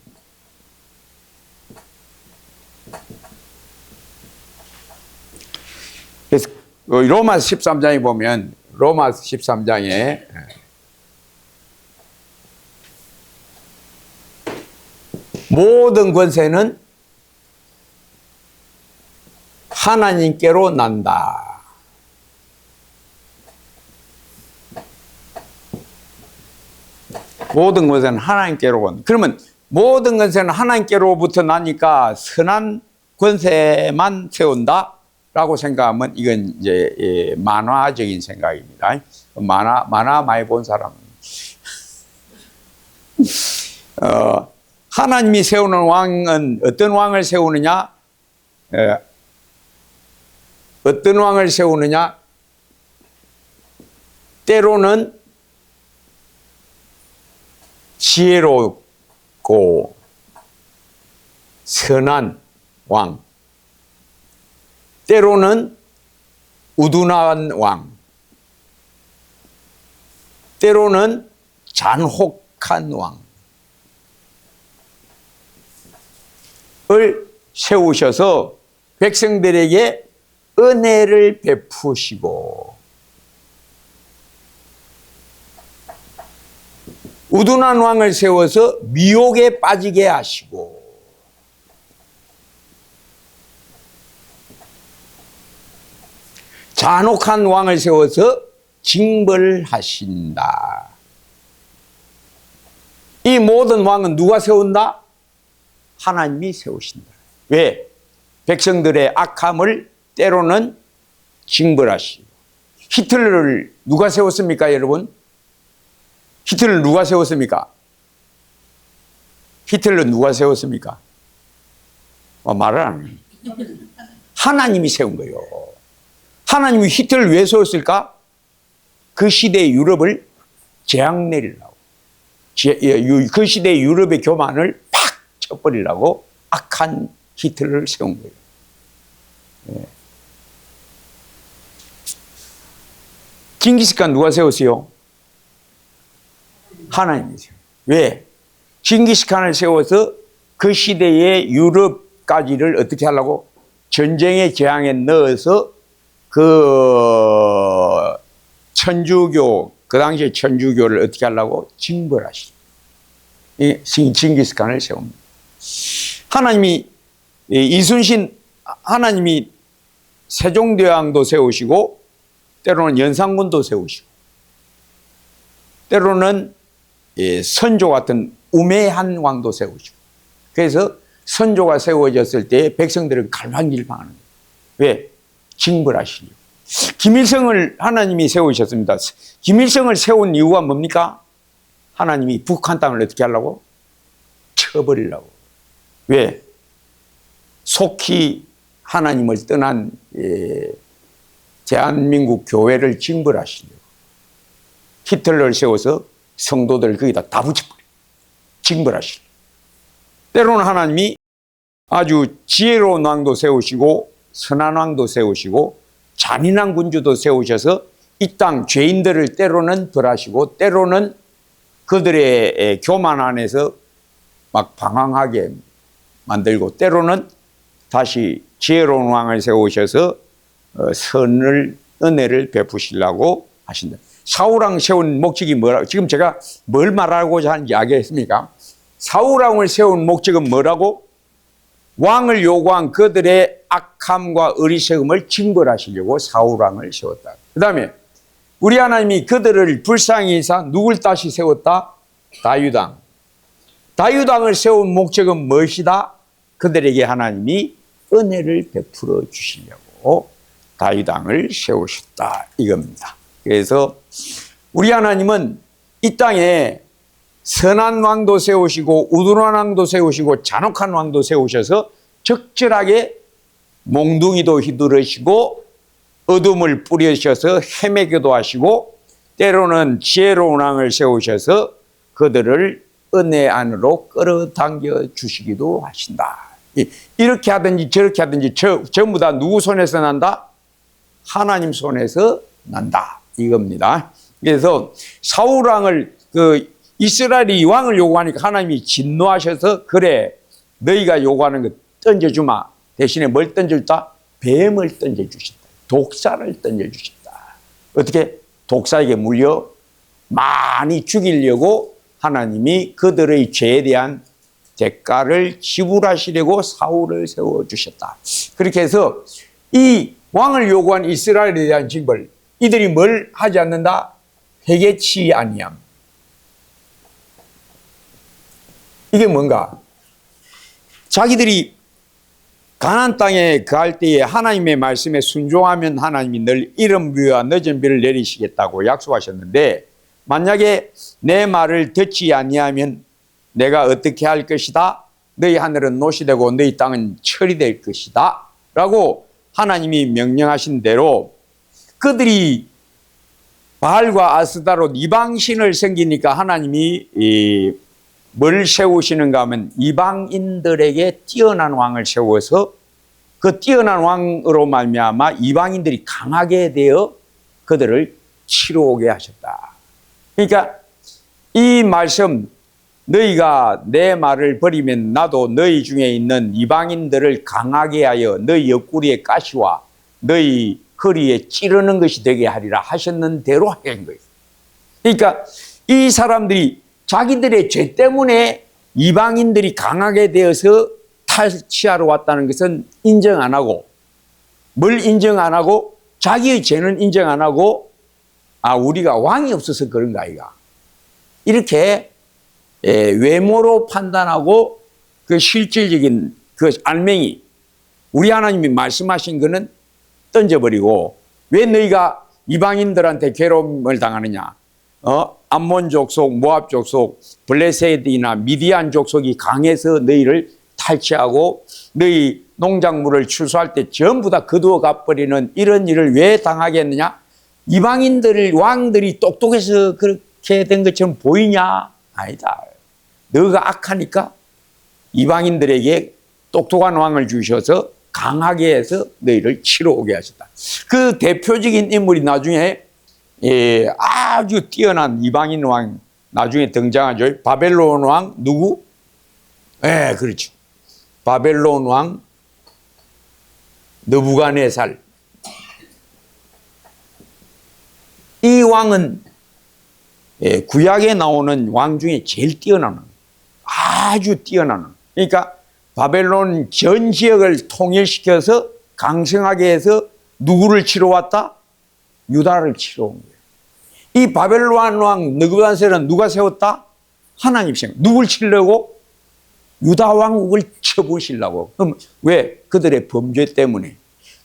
B: 그래서 로마서 13장에 보면 로마서 13장에 모든 권세는 하나님께로 난다. 모든 권세는 하나님께로 온. 그러면 모든 권세는 하나님께로부터 나니까 선한 권세만 세운다라고 생각하면 이건 이제 만화적인 생각입니다. 만화 많이 본 사람. 하나님이 세우는 왕은 어떤 왕을 세우느냐? 어떤 왕을 세우느냐? 때로는 지혜롭고 선한 왕, 때로는 우둔한 왕, 때로는 잔혹한 왕을 세우셔서 백성들에게 은혜를 베푸시고, 우둔한 왕을 세워서 미혹에 빠지게 하시고, 잔혹한 왕을 세워서 징벌하신다. 이 모든 왕은 누가 세운다? 하나님이 세우신다. 왜? 백성들의 악함을 때로는 징벌하시고. 히틀러를 누가 세웠습니까, 여러분? 히틀러 누가 세웠습니까? 히틀러 누가 세웠습니까? 말을 안 해. 하나님이 세운 거예요. 하나님이 히틀러를 왜 세웠을까? 그 시대의 유럽을 재앙 내리려고. 그 시대의 유럽의 교만을 팍 쳐버리려고 악한 히틀러를 세운 거예요. 네. 징기스칸 누가 세웠어요? 하나님이 세워요. 왜? 징기스칸을 세워서 그 시대의 유럽까지를 어떻게 하려고? 전쟁의 재앙에 넣어서 그 천주교, 그 당시에 천주교를 어떻게 하려고? 징벌하시죠. 징기스칸을 세웁니다. 하나님이 이순신, 하나님이 세종대왕도 세우시고, 때로는 연산군도 세우시고, 때로는 선조 같은 우매한 왕도 세우시고. 그래서 선조가 세워졌을 때 백성들은 갈팡질팡하는 거예요. 왜? 징벌하시려고. 김일성을 하나님이 세우셨습니다. 김일성을 세운 이유가 뭡니까? 하나님이 북한 땅을 어떻게 하려고? 쳐버리려고. 왜? 속히 하나님을 떠난 대한민국 교회를 징벌하시려고. 히틀러를 세워서 성도들 거기다 다 붙여버려요. 징벌하시려고. 때로는 하나님이 아주 지혜로운 왕도 세우시고 선한 왕도 세우시고 잔인한 군주도 세우셔서 이 땅 죄인들을 때로는 벌하시고 때로는 그들의 교만 안에서 막 방황하게 만들고 때로는 다시 지혜로운 왕을 세우셔서 선을 은혜를 베푸시려고 하신다. 사울왕 세운 목적이 뭐라고? 지금 제가 뭘 말하고자 하는지 알겠습니까? 사울왕을 세운 목적은 뭐라고? 왕을 요구한 그들의 악함과 어리석음을 징벌하시려고 사울왕을 세웠다. 그 다음에 우리 하나님이 그들을 불쌍히 여기사 누굴 다시 세웠다? 다윗왕. 다윗왕을 세운 목적은 무엇이다? 그들에게 하나님이 은혜를 베풀어 주시려고 다윗왕을 세우셨다 이겁니다. 그래서 우리 하나님은 이 땅에 선한 왕도 세우시고 우둔한 왕도 세우시고 잔혹한 왕도 세우셔서 적절하게 몽둥이도 휘두르시고 어둠을 뿌리셔서 헤매게도 하시고 때로는 지혜로운 왕을 세우셔서 그들을 은혜 안으로 끌어당겨 주시기도 하신다. 이렇게 하든지 저렇게 하든지 전부 다 누구 손에서 난다? 하나님 손에서 난다 이겁니다. 그래서 사울왕을 이스라엘이 왕을 요구하니까 하나님이 진노하셔서 그래 너희가 요구하는 거 던져주마. 대신에 뭘 던져줬다? 뱀을 던져주신다. 독사를 던져주신다. 어떻게? 독사에게 물려 많이 죽이려고 하나님이 그들의 죄에 대한 대가를 지불하시려고 사울을 세워주셨다. 그렇게 해서 이 왕을 요구한 이스라엘에 대한 징벌, 이들이 뭘 하지 않는다? 회개치 아니함. 이게 뭔가? 자기들이 가나안 땅에 거할 때에 하나님의 말씀에 순종하면 하나님이 늘 이른 비와 늦은 비를 내리시겠다고 약속하셨는데, 만약에 내 말을 듣지 아니하면 내가 어떻게 할 것이다? 너희 하늘은 노시 되고 너희 땅은 철이 될 것이다 라고 하나님이 명령하신 대로 그들이 바알과 아스다롯 이방신을 섬기니까 하나님이 뭘 세우시는가 하면 이방인들에게 뛰어난 왕을 세워서 그 뛰어난 왕으로 말미암아 이방인들이 강하게 되어 그들을 치러 오게 하셨다. 그러니까 이 말씀, 너희가 내 말을 버리면 나도 너희 중에 있는 이방인들을 강하게 하여 너희 옆구리에 가시와 너희 허리에 찌르는 것이 되게 하리라 하셨는 대로 한 거예요. 그러니까 이 사람들이 자기들의 죄 때문에 이방인들이 강하게 되어서 탈취하러 왔다는 것은 인정 안 하고, 뭘 인정 안 하고, 자기의 죄는 인정 안 하고, 우리가 왕이 없어서 그런가 아이가, 이렇게 외모로 판단하고 그 실질적인 그 알맹이, 우리 하나님이 말씀하신 거는 던져버리고, 왜 너희가 이방인들한테 괴로움을 당하느냐? 암몬 족속, 모압 족속, 블레셋이나 미디안 족속이 강해서 너희를 탈취하고 너희 농작물을 추수할 때 전부 다 거두어 가버리는 이런 일을 왜 당하겠느냐? 이방인들 왕들이 똑똑해서 그렇게 된 것처럼 보이냐? 아니다. 너가 악하니까 이방인들에게 똑똑한 왕을 주셔서 강하게 해서 너희를 치러 오게 하셨다. 그 대표적인 인물이 나중에 아주 뛰어난 이방인 왕 나중에 등장하죠. 바벨론 왕 누구? 그렇죠. 바벨론 왕 느부갓네살. 이 왕은 구약에 나오는 왕 중에 제일 뛰어난 왕. 아주 뛰어난 왕. 그러니까 바벨론 전 지역을 통일시켜서 강성하게 해서 누구를 치러 왔다? 유다를 치러 온 거예요. 이 바벨론 왕 느부갓네살은 누가 세웠다? 하나님 세웠다. 누굴 치려고? 유다 왕국을 쳐부시려고. 그럼 왜? 그들의 범죄 때문에.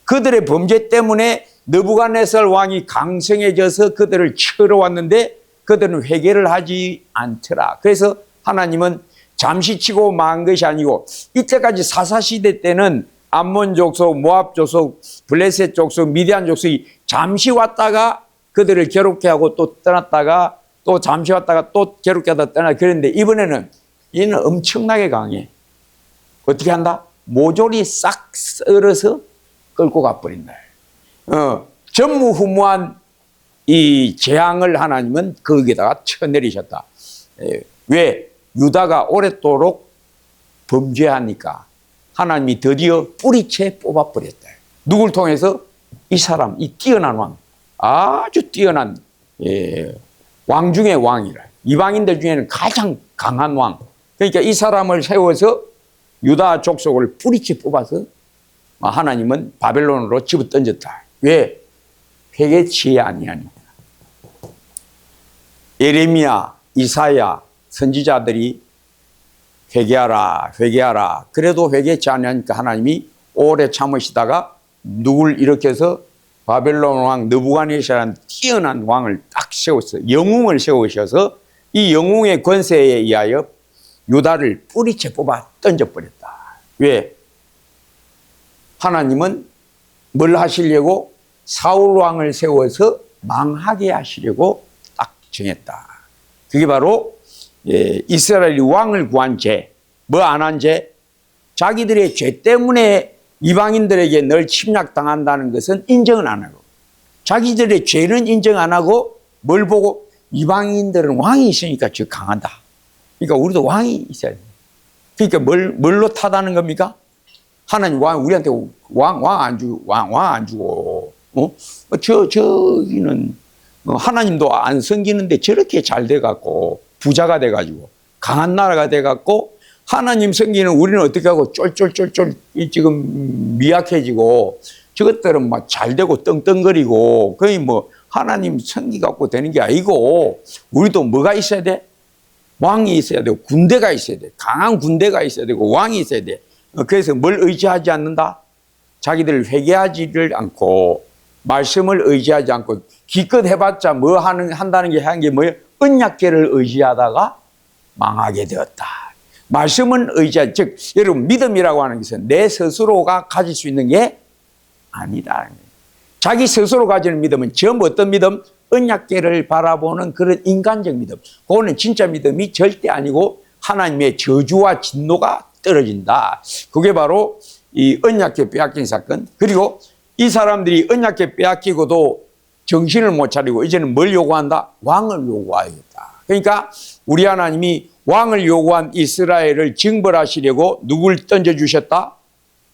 B: 그들의 범죄 때문에 느부갓네살 왕이 강성해져서 그들을 치러 왔는데 그들은 회개를 하지 않더라. 그래서 하나님은 잠시 치고 만 것이 아니고, 이때까지 사사시대 때는 암몬 족속, 모압 족속, 블레셋 족속, 미디안 족속이 잠시 왔다가 그들을 괴롭게 하고 또 떠났다가 또 잠시 왔다가 또 괴롭게 하다 떠나. 그런데 이번에는 얘는 엄청나게 강해. 어떻게 한다? 모조리 싹 썰어서 끌고 가버린다. 전무후무한 이 재앙을 하나님은 거기다가 쳐내리셨다. 왜? 유다가 오랫도록 범죄하니까 하나님이 드디어 뿌리채 뽑아버렸다. 누굴 통해서? 이 사람, 이 뛰어난 왕, 아주 뛰어난 왕 중의 왕이라. 이방인들 중에는 가장 강한 왕. 그러니까 이 사람을 세워서 유다 족속을 뿌리채 뽑아서 하나님은 바벨론으로 집어던졌다. 왜? 회개치 아니하니. 예레미야, 이사야 선지자들이 회개하라, 회개하라. 그래도 회개치 아니하니까 하나님이 오래 참으시다가 누굴 일으켜서 바벨론 왕 느부갓네살이라는 뛰어난 왕을 딱 세웠어요. 영웅을 세우셔서 이 영웅의 권세에 의하여 유다를 뿌리채 뽑아 던져버렸다. 왜? 하나님은 뭘 하시려고? 사울 왕을 세워서 망하게 하시려고 딱 정했다. 그게 바로 이스라엘이 왕을 구한 죄. 뭐 안 한 죄? 자기들의 죄 때문에 이방인들에게 늘 침략당한다는 것은 인정을 안 하고, 자기들의 죄는 인정 안 하고 뭘 보고? 이방인들은 왕이 있으니까 저 강하다. 그러니까 우리도 왕이 있어야 돼. 그러니까 뭘로 타다는 겁니까? 하나님 우리한테 왕 안 주고, 저기는 하나님도 안 섬기는데 저렇게 잘 돼갖고 부자가 돼가지고 강한 나라가 돼갖고 하나님 섬기는 우리는 어떻게 하고 쫄쫄쫄쫄 지금 미약해지고 저것들은 막 잘 되고 떵떵거리고 거의 뭐 하나님 섬기 갖고 되는 게 아니고 우리도 뭐가 있어야 돼? 왕이 있어야 되고 군대가 있어야 돼. 강한 군대가 있어야 되고 왕이 있어야 돼. 그래서 뭘 의지하지 않는다? 자기들 회개하지를 않고 말씀을 의지하지 않고 기껏 해봤자 뭐 한다는 게 한 게 뭐예요? 언약궤를 의지하다가 망하게 되었다. 말씀은 의지하지, 즉 여러분 믿음이라고 하는 것은 내 스스로가 가질 수 있는 게 아니다. 자기 스스로 가지는 믿음은 전부 어떤 믿음? 언약궤를 바라보는 그런 인간적 믿음. 그거는 진짜 믿음이 절대 아니고 하나님의 저주와 진노가 떨어진다. 그게 바로 이 언약궤 빼앗긴 사건. 그리고 이 사람들이 언약궤 빼앗기고도 정신을 못 차리고 이제는 뭘 요구한다? 왕을 요구하겠다. 그러니까 우리 하나님이 왕을 요구한 이스라엘을 징벌하시려고 누굴 던져주셨다?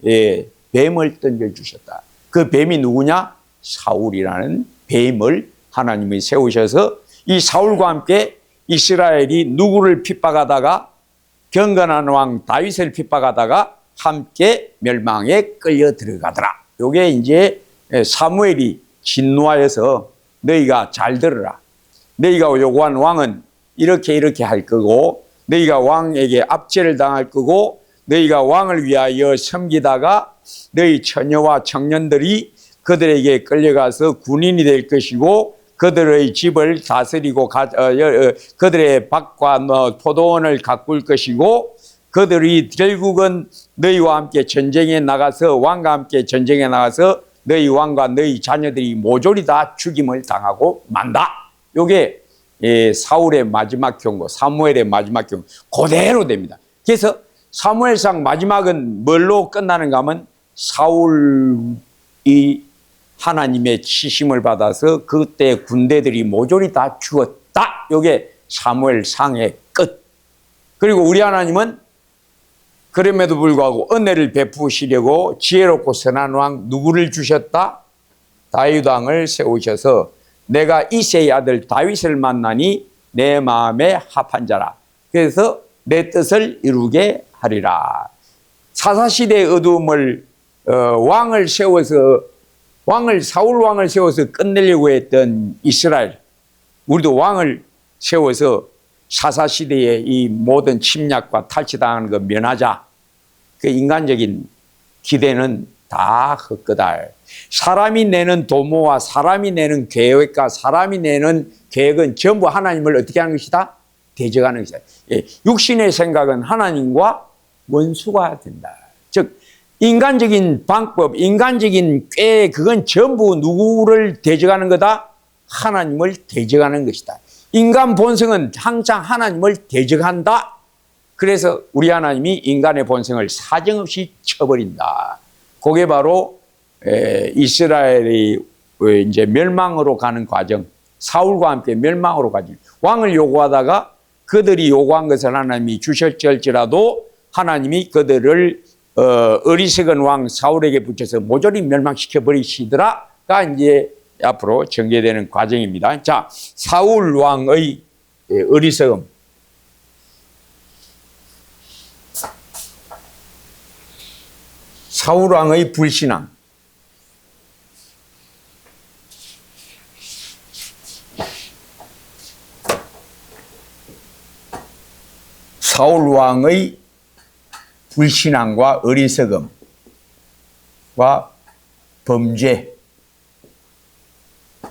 B: 예, 뱀을 던져주셨다. 그 뱀이 누구냐? 사울이라는 뱀을 하나님이 세우셔서 이 사울과 함께 이스라엘이 누구를 핍박하다가 경건한 왕 다윗을 핍박하다가 함께 멸망에 끌려 들어가더라. 요게 이제 사무엘이 진노하여서 너희가 잘 들으라. 너희가 요구한 왕은 이렇게 할 거고 너희가 왕에게 압제를 당할 거고 너희가 왕을 위하여 섬기다가 너희 처녀와 청년들이 그들에게 끌려가서 군인이 될 것이고 그들의 집을 다스리고 그들의 밭과 포도원을 가꿀 것이고 그들이 결국은 너희와 함께 전쟁에 나가서 왕과 함께 전쟁에 나가서 너희 왕과 너희 자녀들이 모조리 다 죽임을 당하고 만다. 요게 사울의 마지막 경고, 사무엘의 마지막 경고 그대로 됩니다. 그래서 사무엘상 마지막은 뭘로 끝나는가 하면 사울이 하나님의 치심을 받아서 그때 군대들이 모조리 다 죽었다. 요게 사무엘상의 끝. 그리고 우리 하나님은 그럼에도 불구하고 은혜를 베푸시려고 지혜롭고 선한 왕 누구를 주셨다? 다윗 왕을 세우셔서 내가 이새의 아들 다윗을 만나니 내 마음에 합한 자라. 그래서 내 뜻을 이루게 하리라. 사사시대의 어두움을 왕을 세워서 사울 왕을 세워서 끝내려고 했던 이스라엘, 우리도 왕을 세워서 사사시대의 이 모든 침략과 탈취당하는 거 면하자. 그 인간적인 기대는 다 헛거다. 사람이 내는 도모와 사람이 내는 계획과 사람이 내는 계획은 전부 하나님을 어떻게 하는 것이다? 대적하는 것이다. 육신의 생각은 하나님과 원수가 된다. 즉 인간적인 방법, 인간적인 꾀, 그건 전부 누구를 대적하는 거다? 하나님을 대적하는 것이다. 인간 본성은 항상 하나님을 대적한다. 그래서 우리 하나님이 인간의 본성을 사정없이 쳐버린다. 그게 바로 이스라엘이 이제 멸망으로 가는 과정, 사울과 함께 멸망으로 가죠. 왕을 요구하다가 그들이 요구한 것을 하나님이 주셨을지라도 하나님이 그들을 어리석은 왕 사울에게 붙여서 모조리 멸망시켜 버리시더라가 이제 앞으로 전개되는 과정입니다. 자, 사울 왕의 어리석음. 사울 왕의 불신앙. 사울 왕의 불신앙과 어리석음과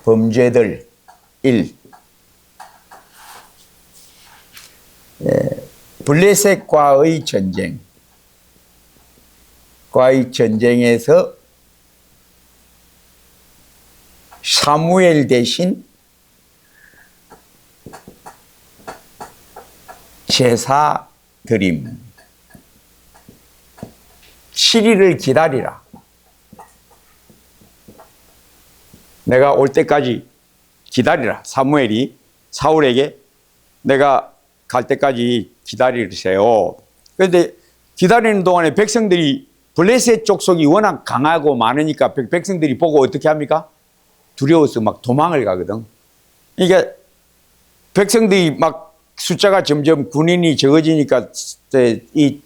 B: 범죄들 1. 블레셋과의 전쟁에서 사무엘 대신 제사 드림 7일을 기다리라. 내가 올 때까지 기다리라. 사무엘이 사울에게 내가 갈 때까지 기다리세요. 그런데 기다리는 동안에 백성들이 블레셋 족속이 워낙 강하고 많으니까 백성들이 보고 어떻게 합니까? 두려워서 막 도망을 가거든. 그러니까 백성들이 막 숫자가 점점 군인이 적어지니까 이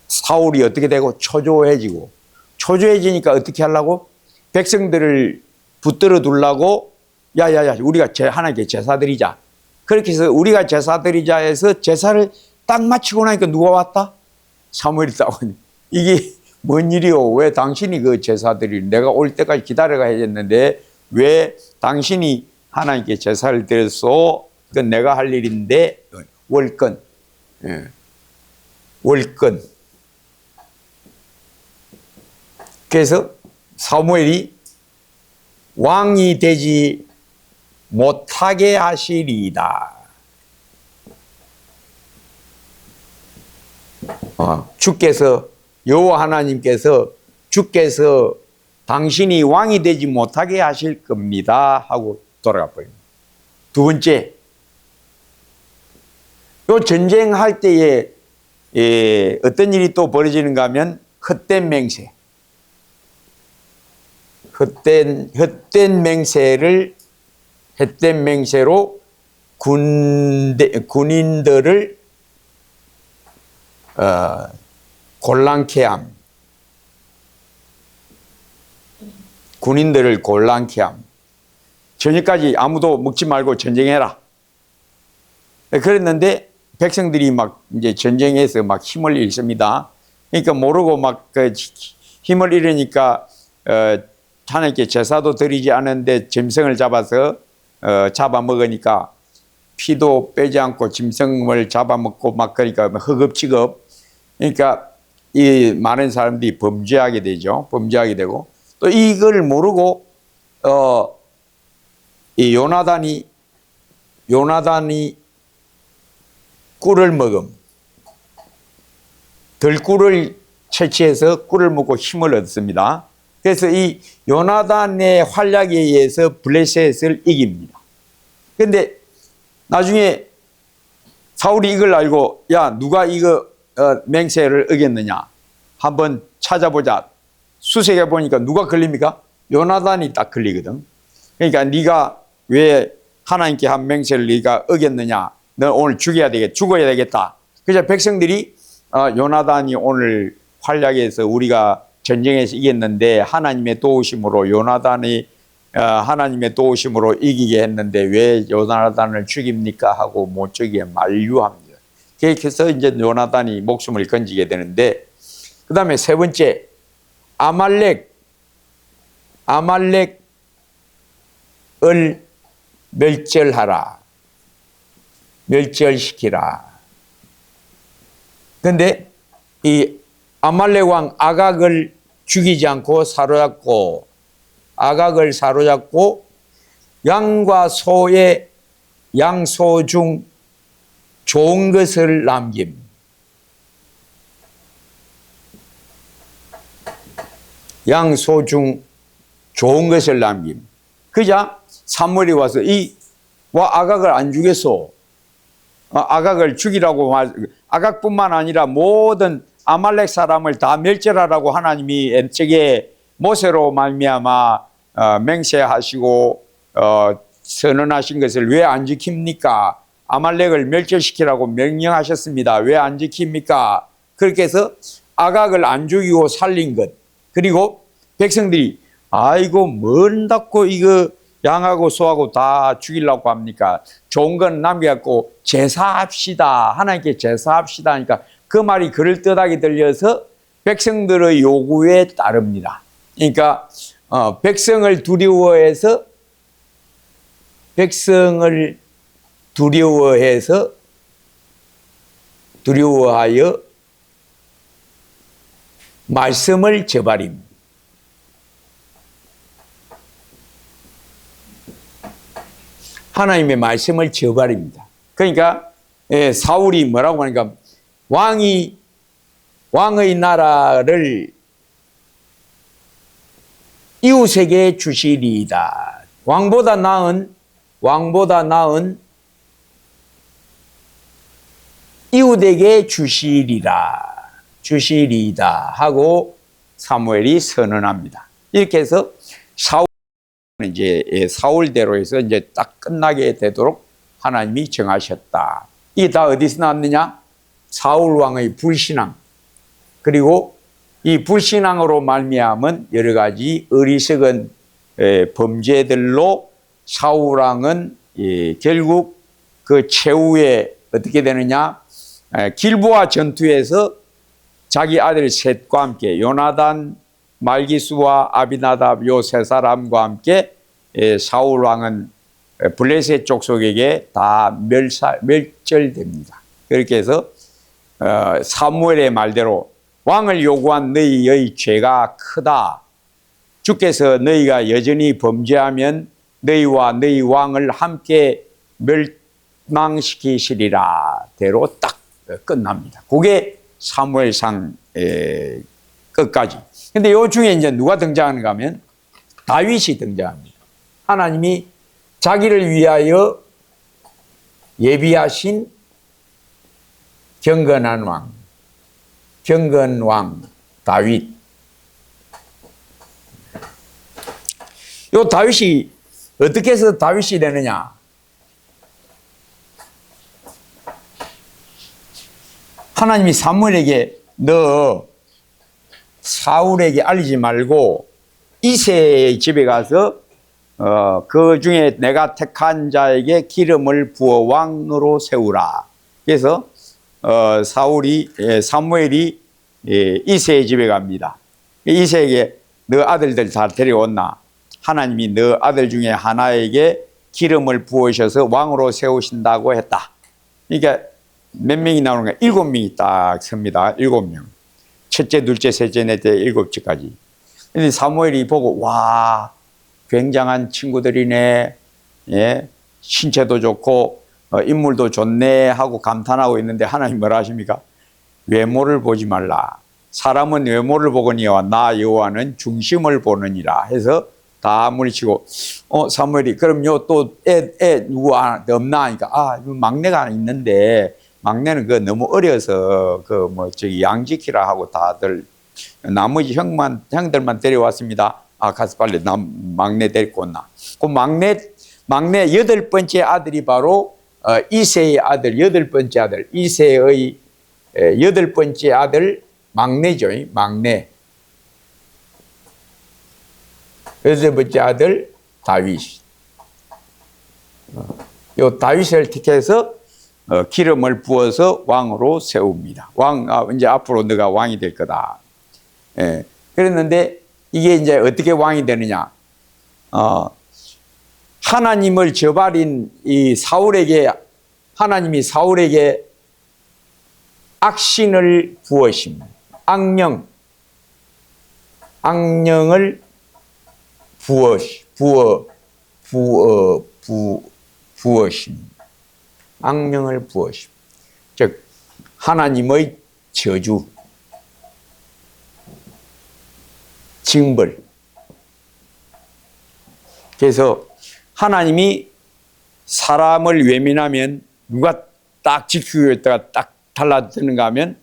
B: 사울이 어떻게 되고 초조해지고, 초조해지니까 어떻게 하려고? 백성들을 붙들어 두려고, 야야야, 우리가 하나님께 제사 드리자. 그렇게 해서 우리가 제사 드리자 해서 제사를 딱 마치고 나니까 누가 왔다? 사무엘이 딱 오니, 이게 뭔 일이요? 왜 당신이 그 제사 드리, 내가 올 때까지 기다려가 했는데 왜 당신이 하나님께 제사를 드려서 그건 내가 할 일인데, 월권, 예. 월권. 그래서 사무엘이 왕이 되지 못하게 하시리이다. 주께서, 여호와 하나님께서, 주께서 당신이 왕이 되지 못하게 하실 겁니다 하고 돌아가 버립니다. 두 번째, 요 전쟁할 때에 어떤 일이 또 벌어지는가 하면 헛된 맹세. 헛된 맹세로 군인들을 곤란케 함. 군인들을 곤란케 함. 저녁까지 아무도 먹지 말고 전쟁해라. 그랬는데 백성들이 막 이제 전쟁에서 막 힘을 잃습니다. 그러니까 모르고 막 그 힘을 잃으니까 하나님께 제사도 드리지 않은데 짐승을 잡아서 잡아먹으니까 피도 빼지 않고 짐승을 잡아먹고 막 그러니까 허겁지겁. 그러니까 이 많은 사람들이 범죄하게 되죠. 범죄하게 되고 또 이걸 모르고 이 요나단이 꿀을 먹음. 들꿀을 채취해서 꿀을 먹고 힘을 얻습니다. 그래서 이 요나단의 활약에 의해서 블레셋을 이깁니다. 그런데 나중에 사울이 이걸 알고, 야, 누가 이거 맹세를 어겼느냐 한번 찾아보자. 수색해 보니까 누가 걸립니까? 요나단이 딱 걸리거든. 그러니까 네가 왜 하나님께 한 맹세를 네가 어겼느냐? 너 오늘 죽어야 되겠다. 그래서 백성들이 요나단이 오늘 활약해서 우리가 전쟁에서 이겼는데 하나님의 도우심으로 요나단이 하나님의 도우심으로 이기게 했는데 왜 요나단을 죽입니까? 하고 못 죽이게 만류합니다. 그래서 이제 요나단이 목숨을 건지게 되는데, 그 다음에 세 번째, 아말렉을 멸절시키라. 그런데 이 아말렉 왕 아각을 죽이지 않고 아각을 사로잡고 양과 소의 양소 중 좋은 것을 남김. 양소 중 좋은 것을 남김. 그자 사무엘이 와서 아각을 안 죽였어. 아각을 죽이라고 아각뿐만 아니라 모든 아말렉 사람을 다 멸절하라고 하나님이 엔적에 모세로 말미암아 맹세하시고 선언하신 것을 왜 안 지킵니까? 아말렉을 멸절시키라고 명령하셨습니다. 왜 안 지킵니까? 그렇게 해서 아각을 안 죽이고 살린 것. 그리고 백성들이 아이고 뭔 닫고 이거 양하고 소하고 다 죽이려고 합니까? 좋은 건 남겨갖고 제사합시다. 하나님께 제사합시다 하니까 그 말이 그럴듯하게 들려서 백성들의 요구에 따릅니다. 그러니까 백성을 두려워하여 말씀을 저버림. 하나님의 말씀을 저버립니다. 그러니까 사울이 뭐라고 하니까 왕의 나라를 이웃에게 주시리이다. 왕보다 나은 이웃에게 주시리이다 하고 사무엘이 선언합니다. 이렇게 해서 사울대로 해서 이제 딱 끝나게 되도록 하나님이 정하셨다. 이게 다 어디서 나왔느냐? 사울 왕의 불신앙, 그리고 이 불신앙으로 말미암은 여러 가지 어리석은 범죄들로 사울 왕은 결국 그 최후에 어떻게 되느냐? 길보아 전투에서 자기 아들 셋과 함께 요나단, 말기수와 아비나답 요 세 사람과 함께 사울 왕은 블레셋 족속에게 다 멸절됩니다. 그렇게 해서 사무엘의 말대로 왕을 요구한 너희의 죄가 크다. 주께서 너희가 여전히 범죄하면 너희와 너희 왕을 함께 멸망시키시리라. 대로 딱 끝납니다. 그게 사무엘상 끝까지. 근데 요 중에 이제 누가 등장하는가 하면 다윗이 등장합니다. 하나님이 자기를 위하여 예비하신 경건한 왕, 경건왕 다윗. 요 다윗이 어떻게 해서 다윗이 되느냐? 하나님이 사무엘에게 너 사울에게 알리지 말고 이새의 집에 가서 그 중에 내가 택한 자에게 기름을 부어 왕으로 세우라. 그래서 사무엘이 이새의 집에 갑니다. 이새에게 너 아들들 다 데려왔나? 하나님이 너 아들 중에 하나에게 기름을 부으셔서 왕으로 세우신다고 했다. 그러니까 몇 명이 나오는가? 7명이 딱 섭니다. 7명. 첫째, 둘째, 셋째, 넷째, 7째까지. 근데 사무엘이 보고 와, 굉장한 친구들이네. 예, 신체도 좋고 인물도 좋네 하고 감탄하고 있는데 하나님 뭐라 하십니까? 외모를 보지 말라. 사람은 외모를 보거니와 나 여호와는 중심을 보느니라 해서 다 물리치고 사무엘이 그럼요 또 애 누구 없나 하니까 막내가 있는데 막내는 그 너무 어려서 양 지키라 하고 다들 나머지 형들만 데려왔습니다. 가서 빨리 막내 데리고 온나. 그 막내 8번째 아들이 바로 이새의 아들 8번째 아들 이새의 8번째 아들 막내죠. 막내 8번째 아들 다윗. 요 다윗을 택해서 기름을 부어서 왕으로 세웁니다. 이제 앞으로 너가 왕이 될 거다. 예. 그랬는데 이게 이제 어떻게 왕이 되느냐? 하나님을 저버린 이 하나님이 사울에게 악신을 부으심, 악령을 부으심. 악령을 부으심. 즉, 하나님의 저주, 징벌. 그래서 하나님이 사람을 외면하면 누가 딱 지키고 있다가 딱 달라드는가 하면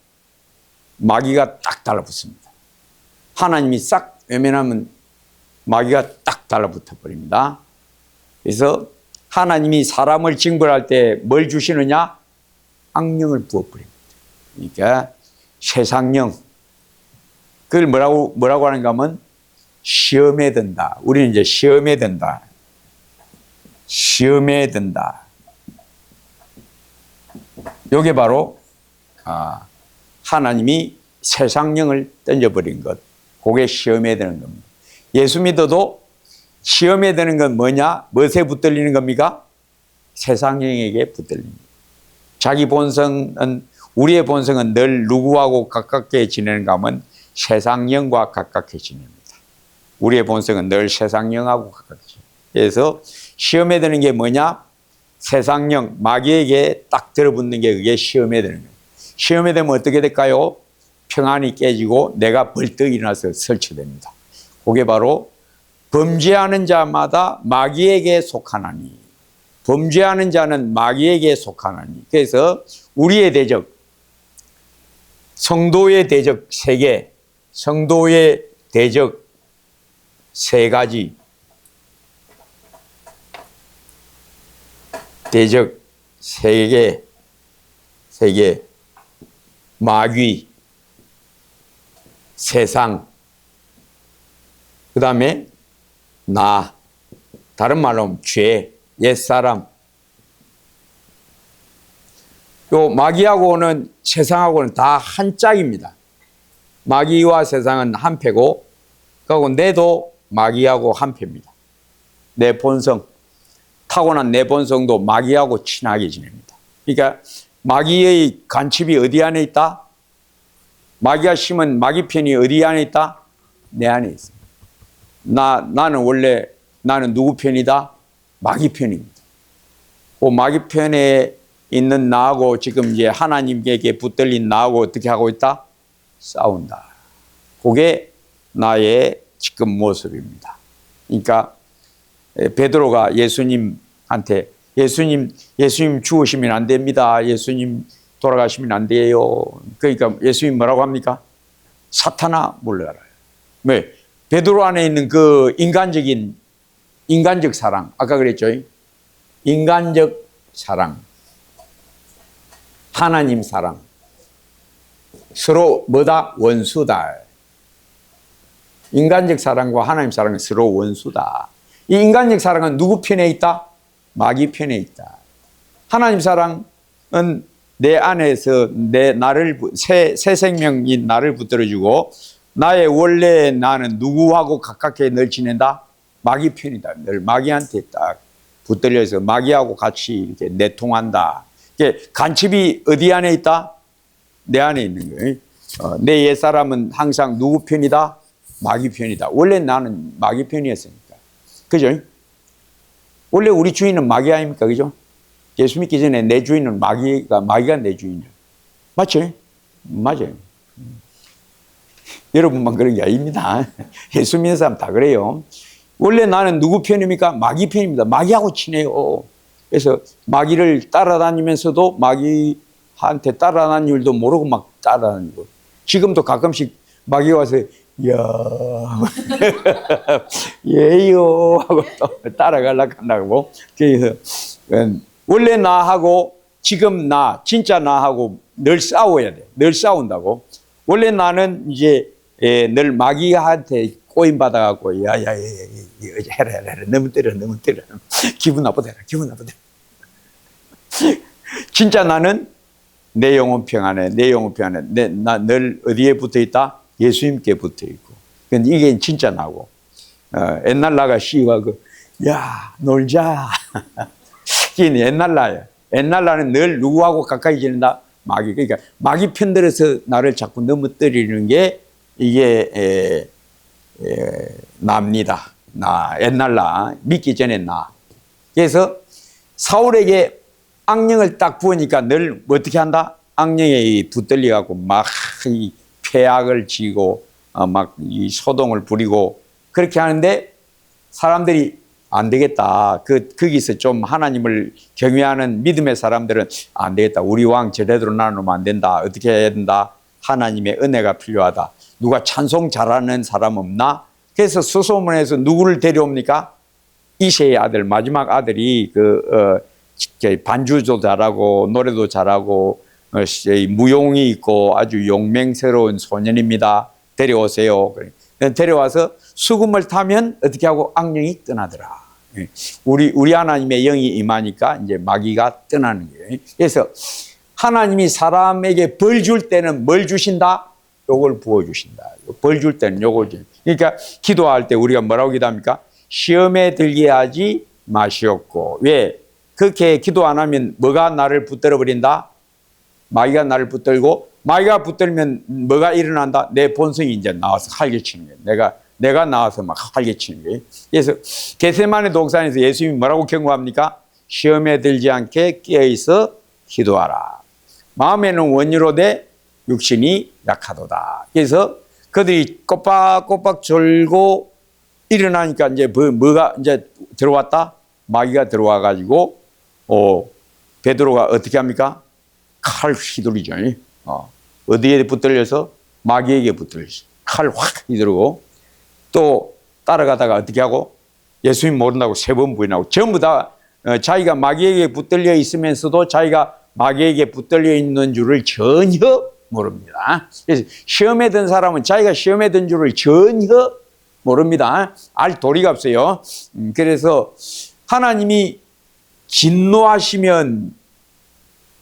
B: 마귀가 딱 달라붙습니다. 하나님이 싹 외면하면 마귀가 딱 달라붙어 버립니다. 그래서 하나님이 사람을 징벌할 때 뭘 주시느냐? 악령을 부어버립니다. 그러니까 세상령. 그걸 뭐라고 하는가 하면 시험에 든다. 우리는 이제 시험에 든다. 시험에 든다. 요게 바로 하나님이 세상령을 던져버린 것. 그게 시험에 드는 겁니다. 예수 믿어도 시험에 드는 건 뭐냐? 무엇에 붙들리는 겁니까? 세상령에게 붙들립니다. 자기 본성은, 우리의 본성은 늘 누구하고 가깝게 지내는가 하면 세상령과 가깝게 지냅니다. 우리의 본성은 늘 세상령하고 가깝게 지냅니다. 그래서 시험에 드는 게 뭐냐? 세상령, 마귀에게 딱 들어붙는 게 그게 시험에 드는 거예요. 시험에 되면 어떻게 될까요? 평안이 깨지고 내가 벌떡 일어나서 설치됩니다. 그게 바로 범죄하는 자마다 마귀에게 속하나니, 범죄하는 자는 마귀에게 속하나니. 그래서 우리의 대적, 성도의 대적 3개, 성도의 대적 3가지, 대적 3개, 세계, 마귀, 세상, 그 다음에 나, 다른 말로 하면 죄, 옛사람. 요 마귀하고는 세상하고는 다 한 짝입니다. 마귀와 세상은 한 패고, 그리고 내도 마귀하고 한 패입니다. 내 본성, 타고난 내 본성도 마귀하고 친하게 지냅니다. 그러니까 마귀의 간첩이 어디 안에 있다? 마귀가 심은 마귀 편이 어디 안에 있다? 내 안에 있습니다. 나는 원래 나는 누구 편이다? 마귀 편입니다. 그 마귀 편에 있는 나하고 지금 이제 하나님께 붙들린 나하고 어떻게 하고 있다? 싸운다. 그게 나의 지금 모습입니다. 그러니까 베드로가 예수님한테 예수님 죽으시면 안 됩니다. 예수님 돌아가시면 안 돼요. 그러니까 예수님 뭐라고 합니까? 사탄아 물러가라. 왜? 베드로 안에 있는 그 인간적 사랑, 아까 그랬죠? 인간적 사랑, 하나님 사랑, 서로 뭐다? 원수다. 인간적 사랑과 하나님 사랑은 서로 원수다. 이 인간적 사랑은 누구 편에 있다? 마귀 편에 있다. 하나님 사랑은 내 안에서 새 생명인 나를 붙들어주고, 나의 원래 나는 누구하고 가깝게 늘 지낸다? 마귀 편이다. 늘 마귀한테 딱 붙들려서 마귀하고 같이 이렇게 내통한다. 이게 간첩이 어디 안에 있다? 내 안에 있는 거예요. 내 옛사람은 항상 누구 편이다? 마귀 편이다. 원래 나는 마귀 편이었으니까. 그죠? 원래 우리 주인은 마귀 아닙니까? 그죠? 예수 믿기 전에 내 주인은 마귀가 내 주인이에요. 맞죠? 맞아요. 여러분만 그런 게 아닙니다. 예수 믿는 사람 다 그래요. 원래 나는 누구 편입니까? 마귀 편입니다. 마귀하고 친해요. 그래서 마귀를 따라다니면서도 마귀한테 따라다니는 일도 모르고 막 따라다니고. 지금도 가끔씩 마귀 와서 야 예요 하고 또 따라가려고 한다고. 그래서 원래 나하고 지금 진짜 나하고 늘 싸워야 돼. 늘 싸운다고. 원래 나는 이제 늘 마귀한테 꼬임 받아갖고 야야야 해라 너무 때려 기분 나쁘다. 진짜 나는 내 영혼 평안에 나 늘 어디에 붙어 있다? 예수님께 붙어 있고. 근데 이게 진짜 나고. 옛날 나가 시가 야 놀자. 이게 옛날 나야. 옛날 나는 늘 누구하고 가까이 지낸다? 마귀. 그러니까 마귀 편들어서 나를 자꾸 넘어뜨리는 게 이게 나입니다. 옛날 나 믿기 전에 나. 그래서 사울에게 악령을 딱 부으니까 늘 어떻게 한다? 악령에 붙들려 갖고 막 이 폐악을 지고 막 이 소동을 부리고 그렇게 하는데 사람들이 안 되겠다. 거기서 좀 하나님을 경외하는 믿음의 사람들은 안 되겠다. 우리 왕 제대로 나누면 안 된다. 어떻게 해야 된다? 하나님의 은혜가 필요하다. 누가 찬송 잘하는 사람 없나? 그래서 수소문에서 누구를 데려옵니까? 이새의 아들, 마지막 아들이 반주도 잘하고 노래도 잘하고 무용이 있고 아주 용맹스러운 소년입니다. 데려오세요. 데려와서 수금을 타면 어떻게 하고 악령이 떠나더라. 우리 하나님의 영이 임하니까 이제 마귀가 떠나는 거예요. 그래서 하나님이 사람에게 벌 줄 때는 뭘 주신다? 요걸 부어주신다. 벌 줄 때는 요걸 주. 그러니까 기도할 때 우리가 뭐라고 기도합니까? 시험에 들게 하지 마시옵고. 왜? 그렇게 기도 안 하면 뭐가 나를 붙들어 버린다? 마귀가 나를 붙들고, 마귀가 붙들면 뭐가 일어난다? 내 본성이 이제 나와서 활개치는 거예요. 내가 나와서 막 활개치는 거예요. 그래서 겟세마네 동산에서 예수님이 뭐라고 경고합니까? 시험에 들지 않게 깨어있어 기도하라. 마음에는 원유로되 육신이 약하도다. 그래서 그들이 꼬박꼬박 졸고 일어나니까 이제 뭐가 이제 들어왔다? 마귀가 들어와 가지고 베드로가 어떻게 합니까? 칼 휘두르죠. 어디에 붙들려서? 마귀에게 붙들려서 칼 확 휘두르고 또 따라가다가 어떻게 하고? 예수님 모른다고 3번 부인하고 전부 다 자기가 마귀에게 붙들려 있으면서도 자기가 마귀에게 붙들려 있는 줄을 전혀 모릅니다. 그래서 시험에 든 사람은 자기가 시험에 든 줄을 전혀 모릅니다. 알 도리가 없어요. 그래서 하나님이 진노하시면,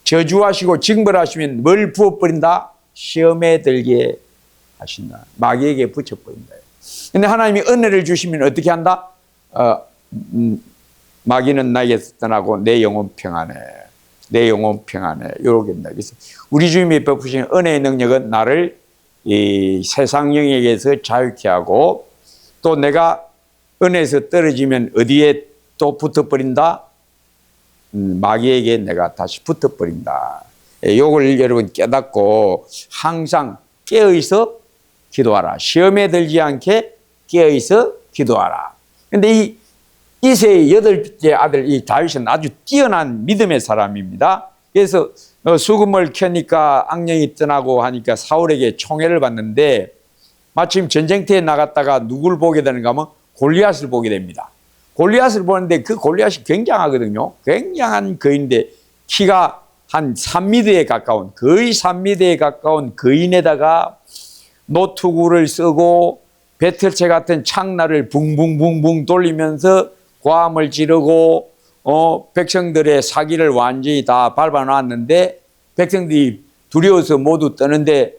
B: 저주하시고 징벌하시면 뭘 부어버린다? 시험에 들게 하신다. 마귀에게 붙여버린다. 근데 하나님이 은혜를 주시면 어떻게 한다? 마귀는 나에게서 떠나고 내 영혼 평안해. 내 영혼 평안해. 이렇게 된다. 그래서 우리 주님이 베푸신 은혜의 능력은 나를 이 세상 영역에서 자유케 하고, 또 내가 은혜에서 떨어지면 어디에 또 붙어버린다? 마귀에게 내가 다시 붙어버린다. 요걸 여러분 깨닫고 항상 깨어있어 기도하라. 시험에 들지 않게 깨어있어 기도하라. 근데 이 이세의 8째 아들 이 다윗은 아주 뛰어난 믿음의 사람입니다. 그래서 수금을 켜니까 악령이 떠나고 하니까 사울에게 총애를 받는데, 마침 전쟁터에 나갔다가 누굴 보게 되는가 하면 골리앗을 보게 됩니다. 골리앗을 보는데 그 골리앗이 굉장하거든요. 굉장한 거인데 키가 한 3m에 가까운, 거의 3m에 가까운 거인에다가 노투구를 쓰고 배틀체 같은 창날을 붕붕붕붕 돌리면서 고함을 지르고 백성들의 사기를 완전히 다 밟아놨는데, 백성들이 두려워서 모두 떠는데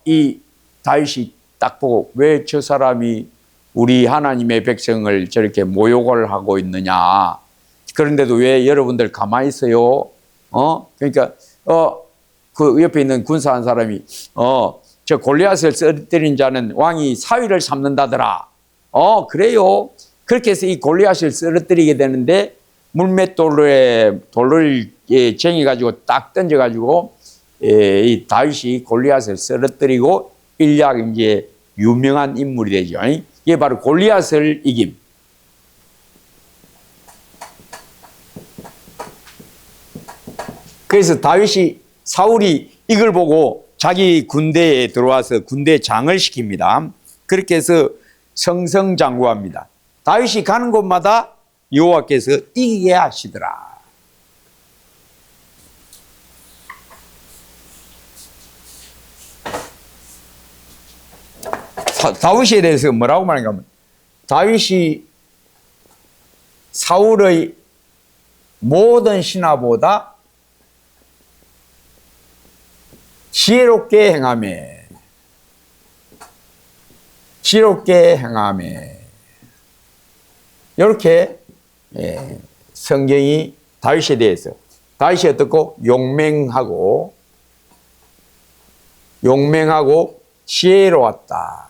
B: 이 다윗이 딱 보고 왜 저 사람이 우리 하나님의 백성을 저렇게 모욕을 하고 있느냐. 그런데도 왜 여러분들 가만히 있어요? 그러니까 그 옆에 있는 군사 한 사람이 저 골리앗을 쓰러뜨린 자는 왕이 사위를 삼는다더라. 그래요. 그렇게 해서 이 골리앗을 쓰러뜨리게 되는데, 물맷돌에 돌을 쟁여가지고 딱 던져가지고 이 다윗이 골리앗을 쓰러뜨리고 일약 이제 유명한 인물이 되죠. 이게 바로 골리앗을 이김. 그래서 사울이 이걸 보고 자기 군대에 들어와서 군대장을 시킵니다. 그렇게 해서 성성장구합니다. 다윗이 가는 곳마다 여호와께서 이기게 하시더라. 다윗에 대해서 뭐라고 말하는가 하면, 다윗이 사울의 모든 신하보다 지혜롭게 행하매, 지혜롭게 행하매, 이렇게 성경이 다윗에 대해서, 다윗이 어떻고 용맹하고 지혜로웠다.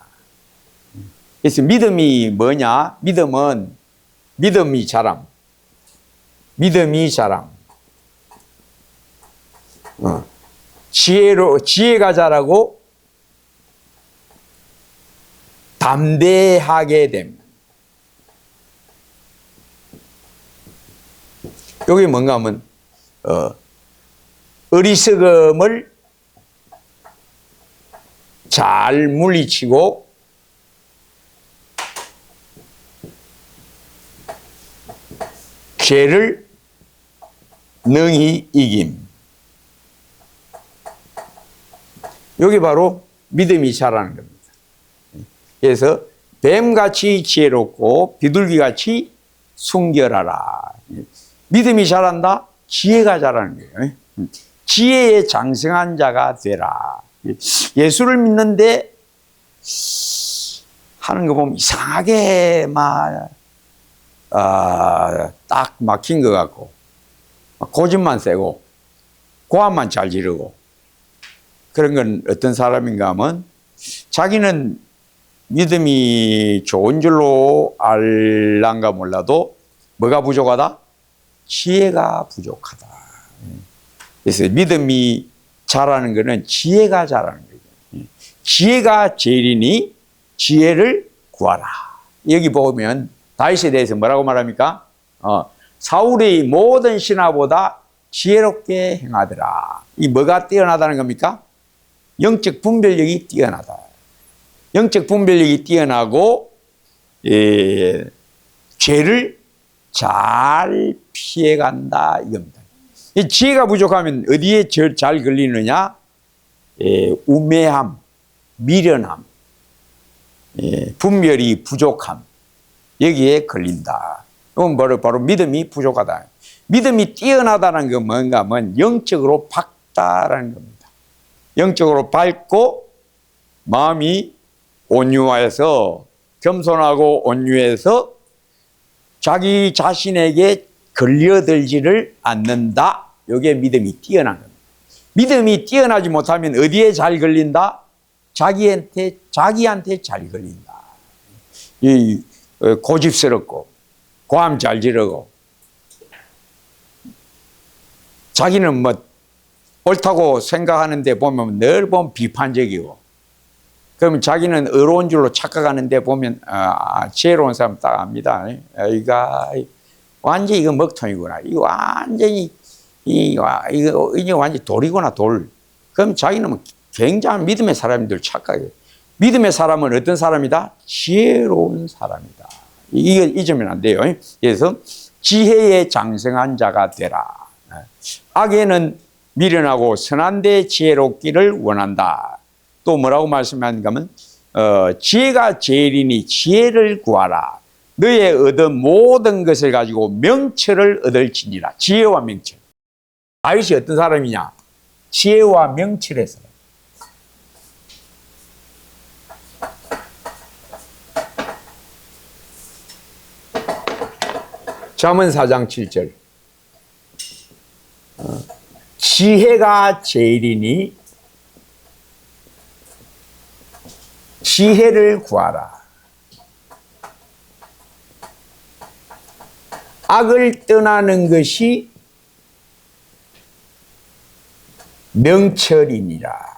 B: 그래서 믿음이 뭐냐? 믿음은 믿음이 자랑. 지혜가 자라고 담대하게 됩니다. 여기 뭔가 하면 어리석음을 잘 물리치고 죄를 능히 이김. 여기 바로 믿음이 자라는 겁니다. 그래서 뱀같이 지혜롭고 비둘기같이 순결하라. 믿음이 자란다? 지혜가 자라는 거예요. 지혜에 장성한 자가 되라. 예수를 믿는데 하는 거 보면 이상하게 딱 막힌 것 같고, 고집만 세고 고함만 잘 지르고, 그런 건 어떤 사람인가 하면 자기는 믿음이 좋은 줄로 알란가 몰라도 뭐가 부족하다? 지혜가 부족하다. 그래서 믿음이 자라는 것은 지혜가 자라는 거예요. 지혜가 제일이니 지혜를 구하라. 여기 보면 다윗에 대해서 뭐라고 말합니까? 사울의 모든 신하보다 지혜롭게 행하더라. 이 뭐가 뛰어나다는 겁니까? 영적 분별력이 뛰어나다. 영적 분별력이 뛰어나고 죄를 잘 피해간다 이겁니다. 이 지혜가 부족하면 어디에 잘 걸리느냐? 우매함, 미련함, 분별이 부족함, 여기에 걸린다. 이건 바로 믿음이 부족하다. 믿음이 뛰어나다는 건 뭔가 하면 영적으로 밝다라는 겁니다. 영적으로 밝고 마음이 온유해서, 겸손하고 온유해서 자기 자신에게 걸려들지를 않는다. 이게 믿음이 뛰어난 겁니다. 믿음이 뛰어나지 못하면 어디에 잘 걸린다? 자기한테 잘 걸린다. 고집스럽고 고함 잘 지르고 자기는 뭐 옳다고 생각하는데 보면 늘 보면 비판적이고, 그러면 자기는 의로운 줄로 착각하는데 보면 지혜로운 사람 딱 압니다. 이거 완전히 이거 먹통이구나. 이거 완전히 이거 완전히 돌이구나, 돌. 그럼 자기는 굉장한 믿음의 사람들 착각해요. 믿음의 사람은 어떤 사람이다? 지혜로운 사람이다. 이거 잊으면 안 돼요. 그래서 지혜에 장성한 자가 되라. 악에는 미련하고 선한데 지혜롭기를 원한다. 또 뭐라고 말씀하는가 하면 지혜가 제일이니 지혜를 구하라. 너의 얻은 모든 것을 가지고 명철을 얻을지니라. 지혜와 명철. 다윗이 어떤 사람이냐? 지혜와 명철의 사람. 잠언 4장 7절. 지혜가 제일이니 지혜를 구하라. 악을 떠나는 것이 명철이니라.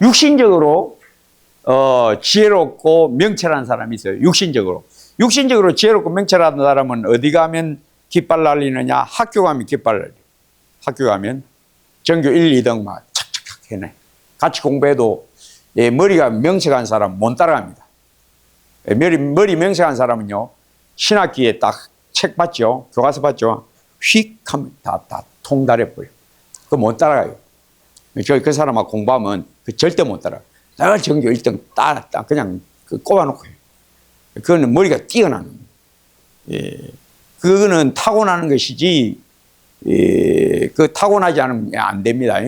B: 육신적으로 지혜롭고 명철한 사람이 있어요. 육신적으로 지혜롭고 명철한 사람은 어디 가면 깃발 날리느냐? 학교 가면 깃발 날려. 학교 가면 전교 1, 2등 막 착착착 해내. 같이 공부해도 머리가 명석한 사람 못 따라갑니다. 머리 명석한 사람은요, 신학기에 딱 책 봤죠? 교과서 봤죠? 휙 하면 다 통달해 버려요. 그거 못 따라가요. 그 사람하고 공부하면 절대 못 따라가요. 내가 전교 1등 딱 그냥 꼽아놓고 해요. 그거는 머리가 뛰어나는 거예요. 그거는 타고나는 것이지, 그 타고나지 않으면 안 됩니다.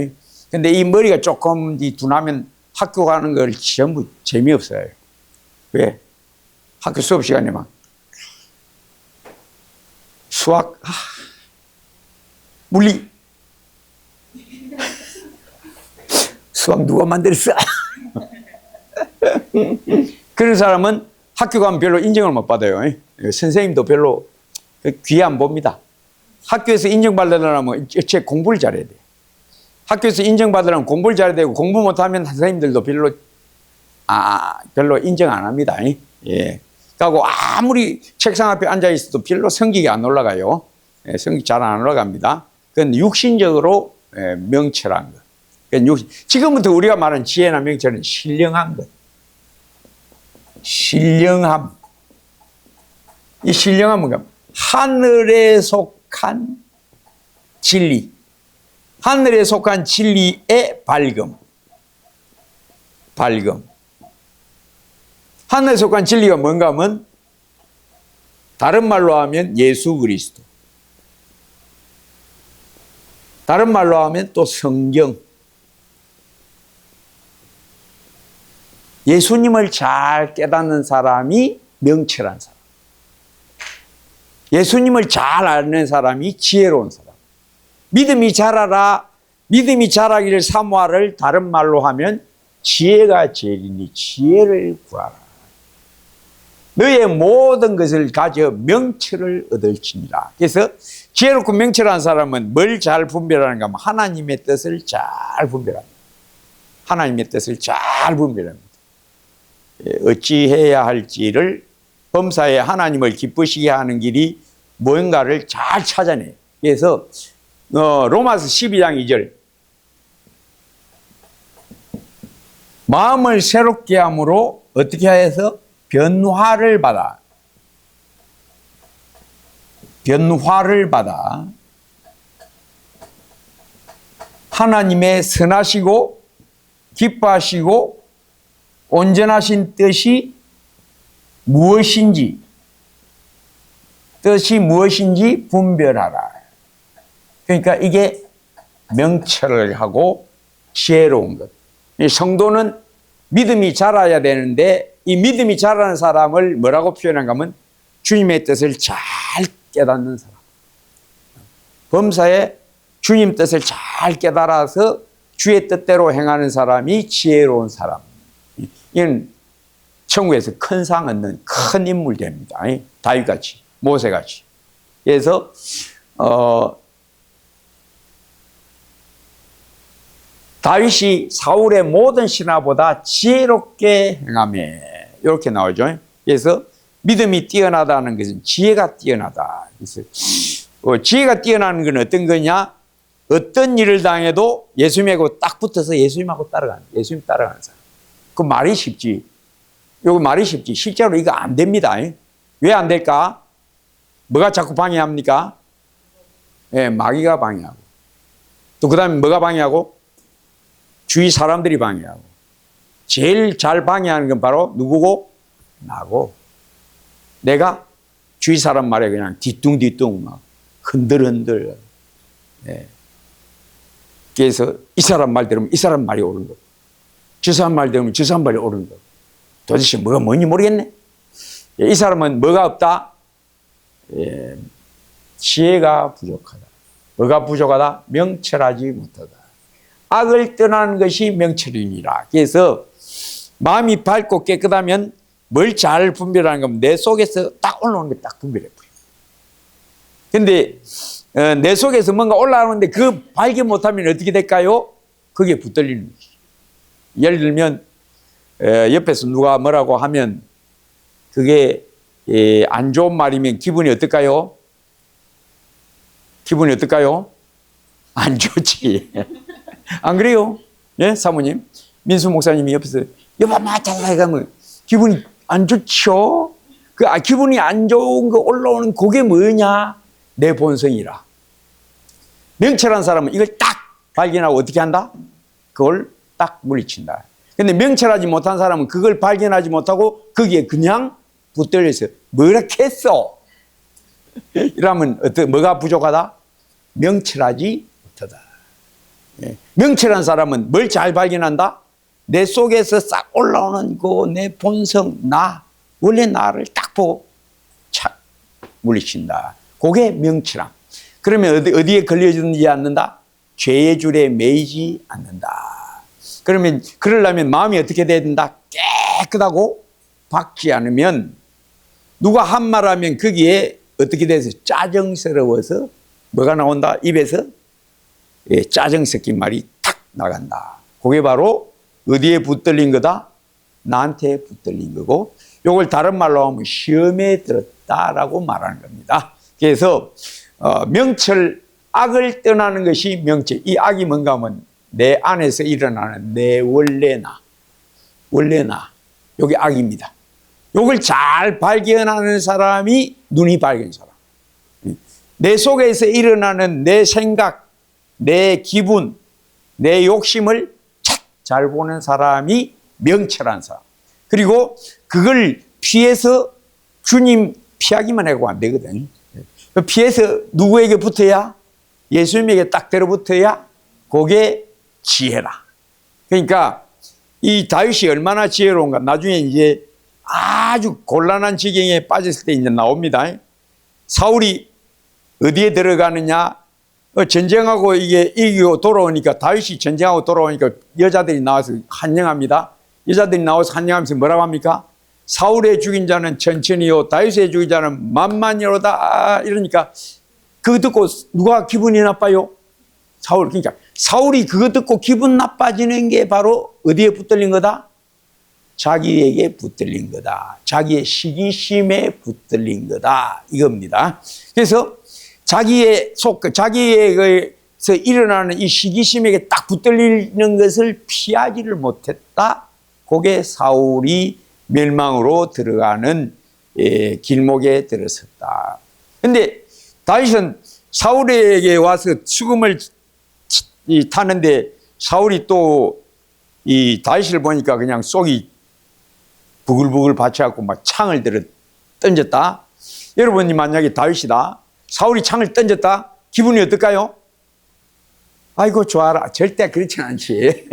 B: 근데 이 머리가 조금 둔하면 학교 가는 걸 전부 재미없어요. 왜? 학교 수업 시간에 막 수학, 물리, 수학 누가 만들었어? 그런 사람은 학교 가면 별로 인정을 못 받아요. 선생님도 별로 귀 안 봅니다. 학교에서 인정받으려면 제 공부를 잘해야 돼요. 학교에서 인정받으려면 공부를 잘해야 되고, 공부 못하면 선생님들도 별로 인정 안 합니다. 예. 그리고 아무리 책상 앞에 앉아 있어도 별로 성격이 안 올라가요. 성격이 잘 안 올라갑니다. 그건 육신적으로 명철한 것. 지금부터 우리가 말하는 지혜나 명철은 신령한 것. 신령함. 이 신령함은 뭔가? 하늘에 속한 진리. 하늘에 속한 진리의 밝음. 하늘에 속한 진리가 뭔가 하면, 다른 말로 하면 예수 그리스도. 다른 말로 하면 또 성경. 예수님을 잘 깨닫는 사람이 명철한 사람. 예수님을 잘 아는 사람이 지혜로운 사람. 믿음이 자라라, 믿음이 자라기를 사모하를 다른 말로 하면 지혜가 제일이니 지혜를 구하라. 너의 모든 것을 가져 명철을 얻을지니라. 그래서 지혜롭고 명철한 사람은 뭘 잘 분별하는가 하면 하나님의 뜻을 잘 분별합니다. 하나님의 뜻을 잘 분별합니다. 어찌해야 할지를 범사에 하나님을 기쁘시게 하는 길이 뭔가를 잘 찾아내요. 그래서 로마서 12장 2절, 마음을 새롭게 함으로 어떻게 해서 변화를 받아 하나님의 선하시고 기뻐하시고 온전하신 뜻이 무엇인지 분별하라. 그러니까 이게 명철을 하고 지혜로운 것. 이 성도는 믿음이 자라야 되는데 이 믿음이 자라는 사람을 뭐라고 표현한가 하면 주님의 뜻을 잘 깨닫는 사람. 범사에 주님 뜻을 잘 깨달아서 주의 뜻대로 행하는 사람이 지혜로운 사람. 이건 천국에서 큰 상 얻는 큰 인물 됩니다. 다윗같이, 모세같이. 그래서 다윗이 사울의 모든 신하보다 지혜롭게 행하매 이렇게 나오죠. 그래서 믿음이 뛰어나다는 것은 지혜가 뛰어나다. 그래서 지혜가 뛰어나는 건 어떤 거냐? 어떤 일을 당해도 예수님하고 딱 붙어서 예수님하고 따라가는, 예수님 따라가는 사람. 그 말이 쉽지. 이거 말이 쉽지. 실제로 이거 안 됩니다. 왜 안 될까? 뭐가 자꾸 방해합니까? 예, 마귀가 방해하고. 또 그 다음에 뭐가 방해하고? 주위 사람들이 방해하고. 제일 잘 방해하는 건 바로 누구고? 나고. 내가 주위 사람 말에 그냥 뒤뚱뒤뚱 막 흔들흔들. 예. 그래서 이 사람 말 들으면 이 사람 말이 옳은 거. 저 사람 말 들으면 저 사람 말이 옳은 거. 도대체 뭐가 뭔지 모르겠네. 이 사람은 뭐가 없다? 예, 지혜가 부족하다. 뭐가 부족하다? 명철하지 못하다. 악을 떠나는 것이 명철이니라. 그래서 마음이 밝고 깨끗하면 뭘 잘 분별하는 거면 내 속에서 딱 올라오는 게 딱 분별해 버려. 근데 내 속에서 뭔가 올라오는데 그 발견 못하면 어떻게 될까요? 그게 붙들리는 거지. 예를 들면 옆에서 누가 뭐라고 하면 그게 안 좋은 말이면 기분이 어떨까요? 기분이 어떨까요? 안 좋지. 안 그래요? 예, 사모님? 민수 목사님이 옆에서 여봐 맞잖아 가면 기분이 안 좋죠? 기분이 안 좋은 거 올라오는 그게 뭐냐? 내 본성이라. 명철한 사람은 이걸 딱 발견하고 어떻게 한다? 그걸 딱 물리친다. 근데 명철하지 못한 사람은 그걸 발견하지 못하고 거기에 그냥 붙들려서 뭐라 했어? 이러면 뭐가 부족하다? 명철하지 못하다. 예. 명철한 사람은 뭘 잘 발견한다? 내 속에서 싹 올라오는 그 내 본성, 나, 원래 나를 딱 보고 착 물리친다. 그게 명철함. 그러면 어디에 걸려지지 않는다? 죄의 줄에 매이지 않는다. 그러면 그러려면 마음이 어떻게 돼야 된다? 깨끗하고 박지 않으면 누가 한 말하면 거기에 어떻게 돼서 짜증스러워서 뭐가 나온다? 입에서 짜증 섞인 말이 탁 나간다. 그게 바로 어디에 붙들린 거다? 나한테 붙들린 거고, 요걸 다른 말로 하면 시험에 들었다라고 말하는 겁니다. 그래서 명철, 악을 떠나는 것이 명철. 이 악이 뭔가 하면 내 안에서 일어나는 내 원래 나. 요게 악입니다. 요걸 잘 발견하는 사람이 눈이 밝은 사람. 내 속에서 일어나는 내 생각, 내 기분, 내 욕심을 착 잘 보는 사람이 명철한 사람. 그리고 그걸 피해서 주님 피하기만 하고 안 되거든. 피해서 누구에게 붙어야? 예수님에게 딱 들어붙어야 그게 지혜라. 그러니까 이 다윗이 얼마나 지혜로운가. 나중에 이제 아주 곤란한 지경에 빠졌을 때 이제 나옵니다. 사울이 어디에 들어가느냐? 전쟁하고 이게 이기고 돌아오니까, 다윗이 전쟁하고 돌아오니까 여자들이 나와서 환영합니다. 여자들이 나와서 환영하면서 뭐라고 합니까? 사울의 죽인 자는 천천히요, 다윗의 죽인 자는 만만히로다. 이러니까 그거 듣고 누가 기분이 나빠요? 사울. 그러니까 사울이 그거 듣고 기분 나빠지는 게 바로 어디에 붙들린 거다? 자기에게 붙들린 거다. 자기의 시기심에 붙들린 거다. 이겁니다. 그래서 자기에게서 일어나는 이 시기심에게 딱 붙들리는 것을 피하지를 못했다. 그게 사울이 멸망으로 들어가는 길목에 들어섰다. 근데 다윗은 사울에게 와서 죽음을 타는데 사울이 또 이 다윗을 보니까 그냥 속이 부글부글 받쳐갖고 막 창을 들어 던졌다. 여러분이 만약에 다윗이다. 사울이 창을 던졌다. 기분이 어떨까요? 아이고 좋아라. 절대 그렇진 않지.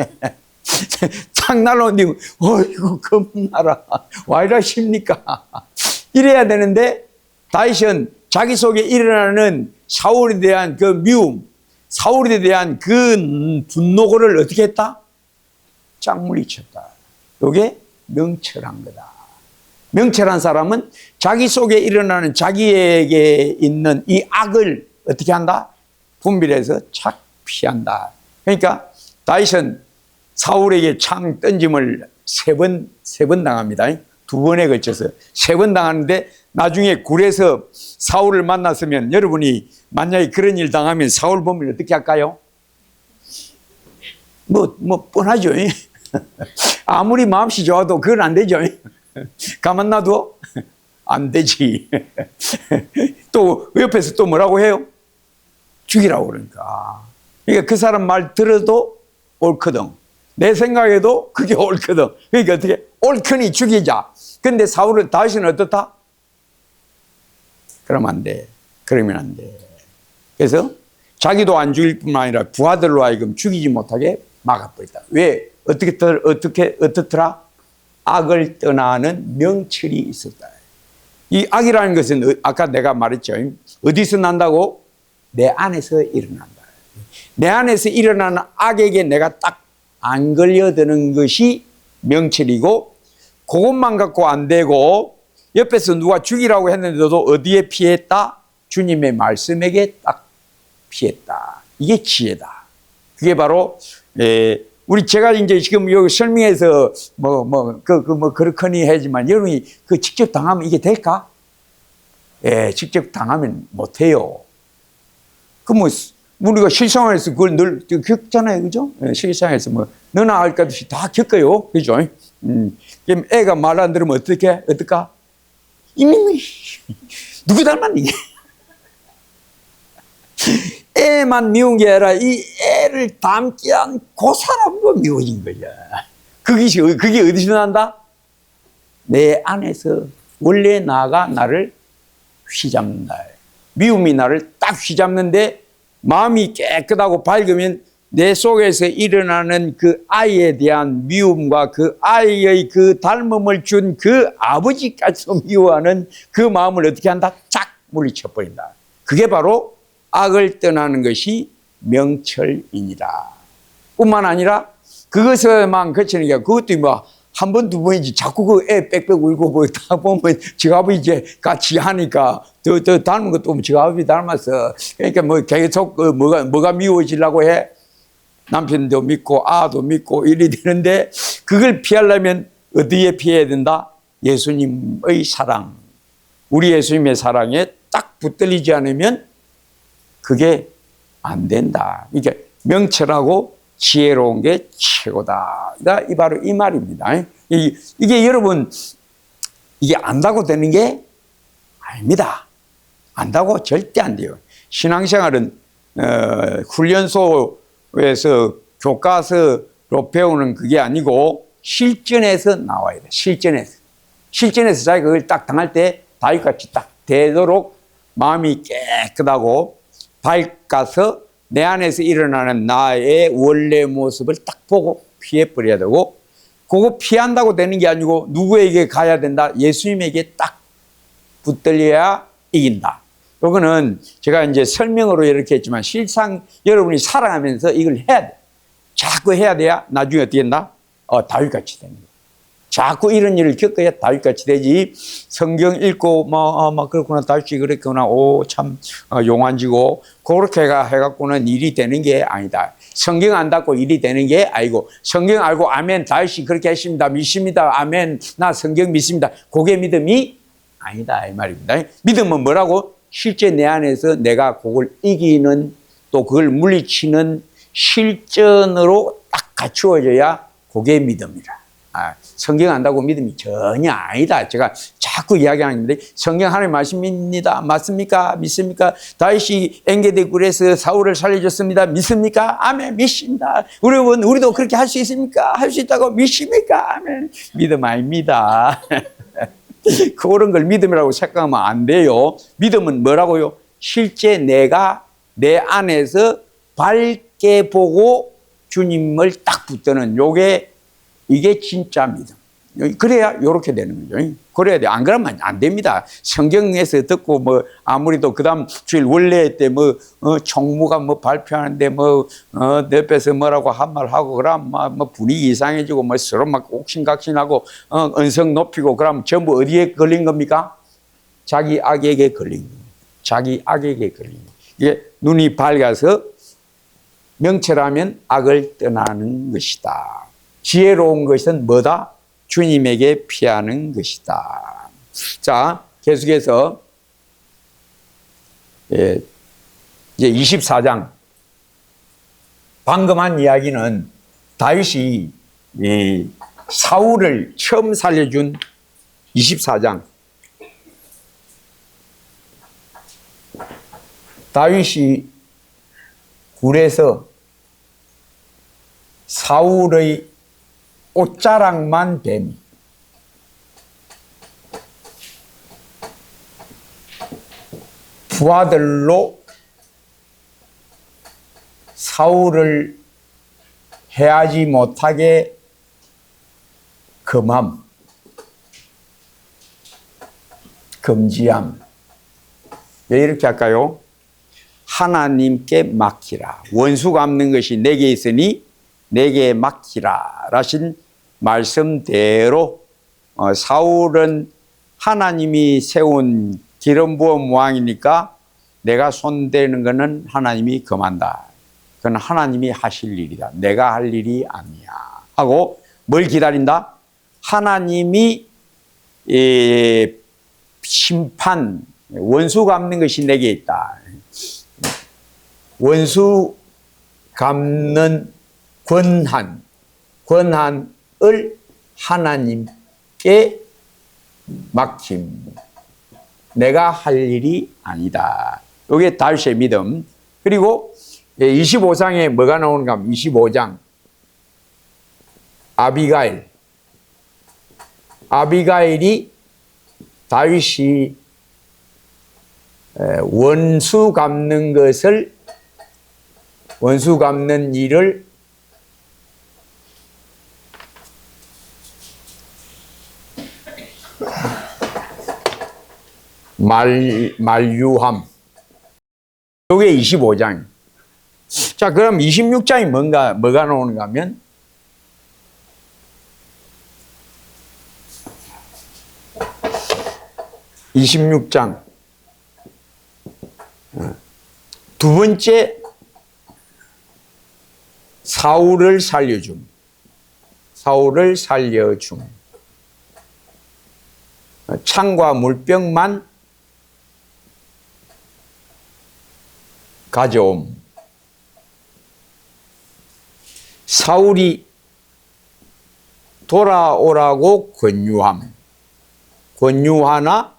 B: 창 날라오는데 어이구 겁나라. 와 이러십니까? 이래야 되는데 다윗은 자기 속에 일어나는 사울에 대한 그 미움, 사울에 대한 그 분노를 어떻게 했다? 쫙 물리쳤다. 이게 명철한 거다. 명철한 사람은 자기 속에 일어나는 자기에게 있는 이 악을 어떻게 한다? 분별해서 착 피한다. 그러니까 다윗은 사울에게 창 던짐을 세 번 당합니다. 두 번에 걸쳐서 세 번 당하는데 나중에 굴에서 사울을 만났으면 여러분이 만약에 그런 일 당하면 사울 보면 어떻게 할까요? 뭐 뻔하죠. 아무리 마음씨 좋아도 그건 안 되죠. 가만 놔둬? 안 되지. 또 옆에서 또 뭐라고 해요? 죽이라고 그러니까. 그러니까 그 사람 말 들어도 옳거든. 내 생각에도 그게 옳거든. 그러니까 어떻게? 옳거니 죽이자. 근데 사울은 다윗은 어떻다? 그러면 안 돼. 그러면 안 돼. 그래서 자기도 안 죽일 뿐만 아니라 부하들로 하여금 죽이지 못하게 막아버렸다. 왜? 어떻더라? 악을 떠나는 명철이 있었다. 이 악이라는 것은 아까 내가 말했죠. 어디서 난다고? 내 안에서 일어난다. 내 안에서 일어나는 악에게 내가 딱 안 걸려드는 것이 명철이고, 그것만 갖고 안 되고 옆에서 누가 죽이라고 했는데도 어디에 피했다? 주님의 말씀에게 딱 피했다. 이게 지혜다. 그게 바로 우리 제가 이제 지금 여기 설명해서 그렇거니 하지만 여러분이 그 직접 당하면 이게 될까? 직접 당하면 못 해요. 우리가 실생활에서 그걸 늘 겪잖아요, 그죠? 실생활에서 너나 알 것 없이 다 겪어요, 그죠? 그럼 애가 말 안 들으면 어떨까? 이미 누구 닮았니? 애만 미운 게 아니라 이 애를 닮지 않은 그 사람도 미워진 거야. 그게 어디서 난다? 내 안에서 원래 나가 나를 휘잡는다. 미움이 나를 딱 휘잡는데 마음이 깨끗하고 밝으면 내 속에서 일어나는 그 아이에 대한 미움과 그 아이의 그 닮음을 준 그 아버지까지도 미워하는 그 마음을 어떻게 한다? 쫙 물리쳐버린다. 그게 바로 악을 떠나는 것이 명철이니라. 뿐만 아니라 그것에만 그치는 게 그것도 한 번, 두 번이지 자꾸 그 애 빽빽 울고 다 보면 지갑이 이제 같이 하니까 더 닮은 것도 보면 지갑이 닮았어. 그러니까 계속 뭐가 미워지려고 해? 남편도 믿고 아도 믿고 이리 되는데 그걸 피하려면 어디에 피해야 된다? 예수님의 사랑. 우리 예수님의 사랑에 딱 붙들리지 않으면 그게 안 된다. 그러니까 명철하고 지혜로운 게 최고다. 바로 이 말입니다. 이게 여러분, 이게 안다고 되는 게 아닙니다. 안다고 절대 안 돼요. 신앙생활은 훈련소에서 교과서로 배우는 그게 아니고 실전에서 나와야 돼. 실전에서 자기가 그걸 딱 당할 때 다윗같이 딱 되도록 마음이 깨끗하고 밝아서 내 안에서 일어나는 나의 원래 모습을 딱 보고 피해버려야 되고, 그거 피한다고 되는 게 아니고 누구에게 가야 된다? 예수님에게 딱 붙들려야 이긴다. 이거는 제가 이제 설명으로 이렇게 했지만 실상 여러분이 살아가면서 이걸 해야 돼. 자꾸 해야 돼야 나중에 어떻게 된다? 다윗같이 되는 거야. 자꾸 이런 일을 겪어야 다윗같이 되지. 성경 읽고 그렇구나, 다윗이 그랬구나, 참 용안지고 그렇게 해갖고는 일이 되는 게 아니다. 성경 안 닫고 일이 되는 게 아니고, 성경 알고 아멘, 다윗이 그렇게 했습니다, 믿습니다, 아멘, 나 성경 믿습니다, 그게 믿음이 아니다 이 말입니다. 믿음은 뭐라고? 실제 내 안에서 내가 그걸 이기는, 또 그걸 물리치는 실전으로 딱 갖추어져야 그게 믿음이라. 성경 안다고 믿음이 전혀 아니다. 제가 자꾸 이야기하는데 성경 하나님 말씀입니다. 맞습니까? 믿습니까? 다윗이 엔게디 굴에서 사울을 살려줬습니다. 믿습니까? 아멘. 믿습니다. 여러분, 우리도 그렇게 할 수 있습니까? 할 수 있다고 믿습니까? 아멘. 믿음 아닙니다. 그런 걸 믿음이라고 생각하면 안 돼요. 믿음은 뭐라고요? 실제 내가 내 안에서 밝게 보고 주님을 딱 붙드는 이게 진짜 믿음. 그래야 이렇게 되는 거죠. 그래야 돼. 안 그러면 안 됩니다. 성경에서 듣고 아무리 그 다음 주일 원래 때 총무가 발표하는데 내 옆에서 뭐라고 한 말 하고 그럼 분위기 이상해지고 서로 막 옥신각신하고 언성 높이고 그럼 전부 어디에 걸린 겁니까? 자기 악에게 걸린 겁니다. 자기 악에게 걸린 겁니다. 이게 눈이 밝아서 명철하면 악을 떠나는 것이다. 지혜로운 것은 뭐다? 주님에게 피하는 것이다. 자, 계속해서 이제 24장. 방금 한 이야기는 다윗이 사울을 처음 살려준 24장. 다윗이 굴에서 사울의 옷자락만 뱀이 부하들로 사울을 해하지 못하게 금함, 금지함. 왜 이렇게 할까요? 하나님께 맡기라. 원수 갚는 것이 내게 있으니 내게 맡기라 라신 말씀대로 사울은 하나님이 세운 기름 부은 왕이니까 내가 손대는 것은 하나님이 금한다. 그건 하나님이 하실 일이다. 내가 할 일이 아니야. 하고 뭘 기다린다? 하나님이 심판, 원수 갚는 것이 내게 있다. 원수 갚는 권한을 하나님께 맡김. 내가 할 일이 아니다. 이게 다윗의 믿음. 그리고 25장에 뭐가 나오는가 하면 25장 아비가일이 다윗이 원수 갚는 일을 만류함. 요게 25장. 자, 그럼 26장이 뭐가 나오는가 하면 두 번째 사울을 살려줌. 창과 물병만 가져옴. 사울이 돌아오라고 권유하나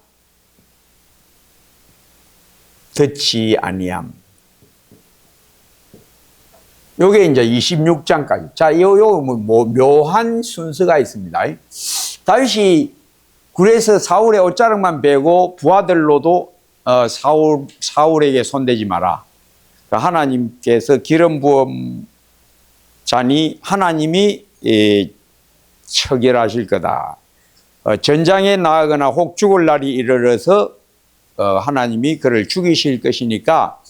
B: 듣지 아니함. 요게 이제 26장까지. 자, 묘한 순서가 있습니다. 다윗이 굴에서 사울의 옷자락만 베고 부하들로도 사울에게 손대지 마라. 하나님께서 기름 부음 자니 하나님이 처결하실 거다. 전장에 나가거나 혹 죽을 날이 이르러서 하나님이 그를 죽이실 것이니까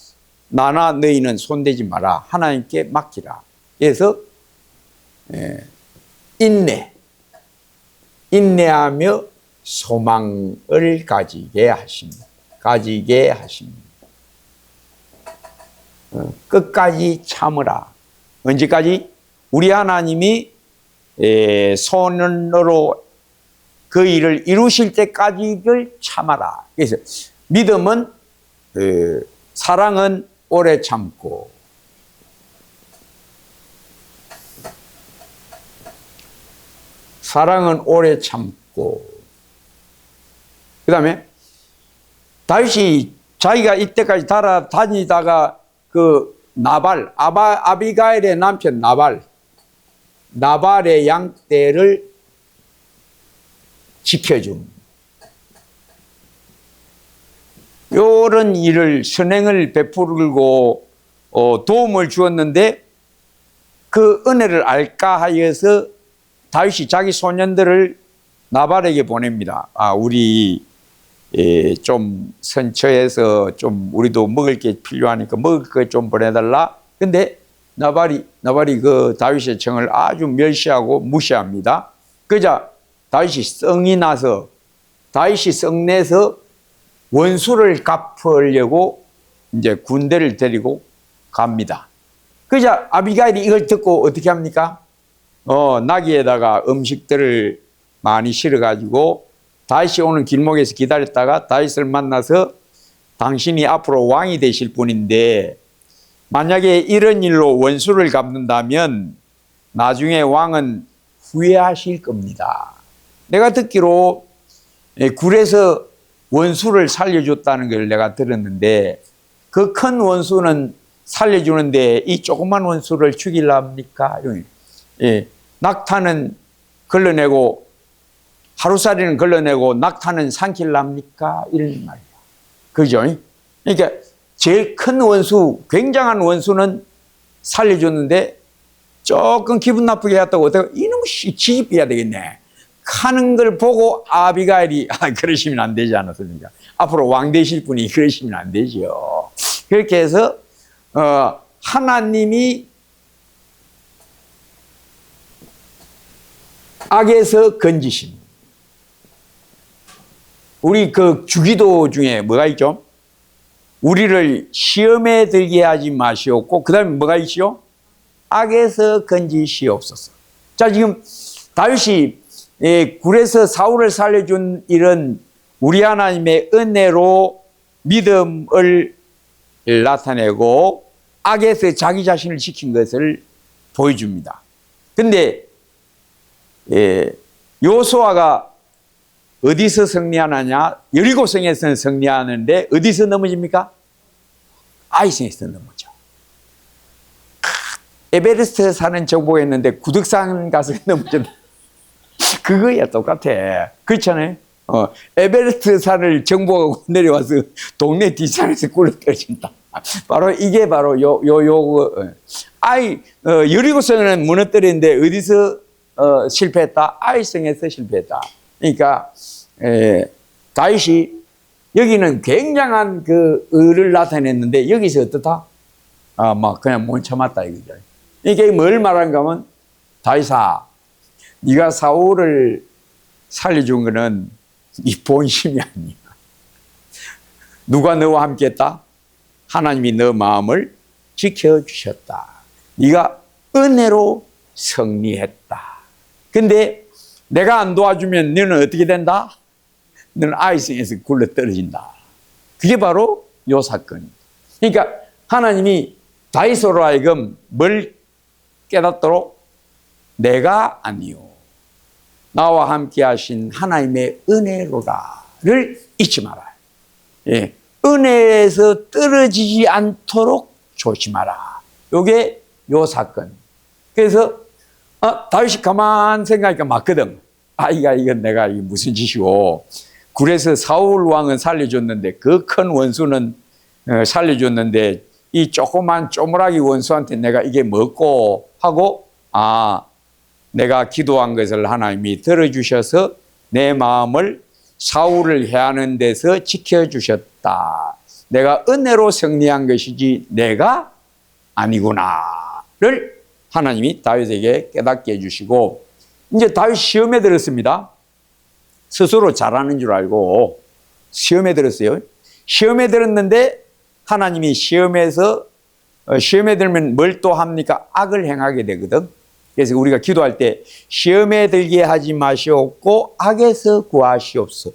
B: 나나 너희는 손대지 마라. 하나님께 맡기라. 그래서 인내하며 소망을 가지게 하십니다. 끝까지 참으라. 언제까지? 우리 하나님이 손으로 그 일을 이루실 때까지를 참아라. 그래서 믿음은 사랑은 오래 참고 사랑은 오래 참고. 그 다음에 다윗이 자기가 이때까지 다니다가 그 나발, 아비가일의 남편 나발의 양떼를 지켜줌. 요런 일을, 선행을 베풀고 도움을 주었는데 그 은혜를 알까 하여서 다윗이 자기 소년들을 나발에게 보냅니다. 우리 좀 선처해서 좀 우리도 먹을 게 필요하니까 먹을 거 좀 보내달라. 근데 나발이 그 다윗의 청을 아주 멸시하고 무시합니다. 그러자 다윗이 성내서 원수를 갚으려고 이제 군대를 데리고 갑니다. 그러자 아비가일이 이걸 듣고 어떻게 합니까? 나귀에다가 음식들을 많이 실어가지고 다윗이 오는 길목에서 기다렸다가 다윗을 만나서 당신이 앞으로 왕이 되실 분인데 만약에 이런 일로 원수를 갚는다면 나중에 왕은 후회하실 겁니다. 내가 듣기로 굴에서 원수를 살려줬다는 걸 내가 들었는데 그 큰 원수는 살려주는데 이 조그만 원수를 죽이려 합니까? 낙타는 걸러내고 하루살이는 걸러내고 낙타는 삼킬려 합니까? 이런 말이야. 그죠? 그러니까 제일 큰 원수, 굉장한 원수는 살려줬는데 조금 기분 나쁘게 했다고 어떻게 이놈 지집해야 되겠네. 하는 걸 보고 아비가일이 그러시면 안 되지 않았습니까? 앞으로 왕 되실 분이 그러시면 안 되죠. 그렇게 해서 하나님이 악에서 건지심. 우리 그 주기도 중에 뭐가 있죠? 우리를 시험에 들게 하지 마시옵고 그 다음에 뭐가 있죠? 악에서 건지시옵소서. 자, 지금 다윗이 굴에서 사울을 살려준 일은 우리 하나님의 은혜로 믿음을 나타내고 악에서 자기 자신을 지킨 것을 보여줍니다. 근데 여호수아가 어디서 승리하느냐? 여리고성에서는 승리하는데 어디서 넘어집니까? 아이성에서 넘어져. 에베레스트 사는 정보였는데 구덕산 가서 넘어졌다. 그거야 똑같아. 그렇잖아요. 에베레스트 산을 정보하고 내려와서 동네 뒷산에서 굴러 떨어진다. 바로 이게 바로 여리고성은 무너뜨리는데 어디서 실패했다? 아이성에서 실패했다. 그러니까 다윗이 여기는 굉장한 그 의를 나타냈는데 여기서 어떻다? 막 그냥 못 참았다 이거죠. 이게 뭘 말하는가 하면 다윗아, 네가 사울을 살려준 거는 네 본심이 아니야. 누가 너와 함께 했다? 하나님이 너 마음을 지켜주셨다. 네가 은혜로 승리했다. 근데 내가 안 도와주면 너는 어떻게 된다? 너는 아이성에서 굴러 떨어진다. 그게 바로 요 사건입니다. 그러니까 하나님이 다윗으로 하여금 뭘 깨닫도록 내가 아니요 나와 함께 하신 하나님의 은혜로라를 잊지 마라. 은혜에서 떨어지지 않도록 조심하라. 요게 요 사건. 그래서 다윗이 가만 생각하니까 맞거든. 이건 내가 이게 무슨 짓이고. 굴에서 사울 왕은 살려줬는데 그 큰 원수는 살려줬는데 이 조그만 쪼무라기 원수한테 내가 이게 뭐고 하고 내가 기도한 것을 하나님이 들어주셔서 내 마음을 사울을 해하는 데서 지켜주셨다. 내가 은혜로 승리한 것이지 내가 아니구나를 하나님이 다윗에게 깨닫게 해주시고 이제 다윗 시험에 들었습니다. 스스로 잘하는 줄 알고 시험에 들었어요. 시험에 들었는데 하나님이 시험에 들면 뭘 또 합니까? 악을 행하게 되거든. 그래서 우리가 기도할 때 시험에 들게 하지 마시옵고 악에서 구하시옵소서.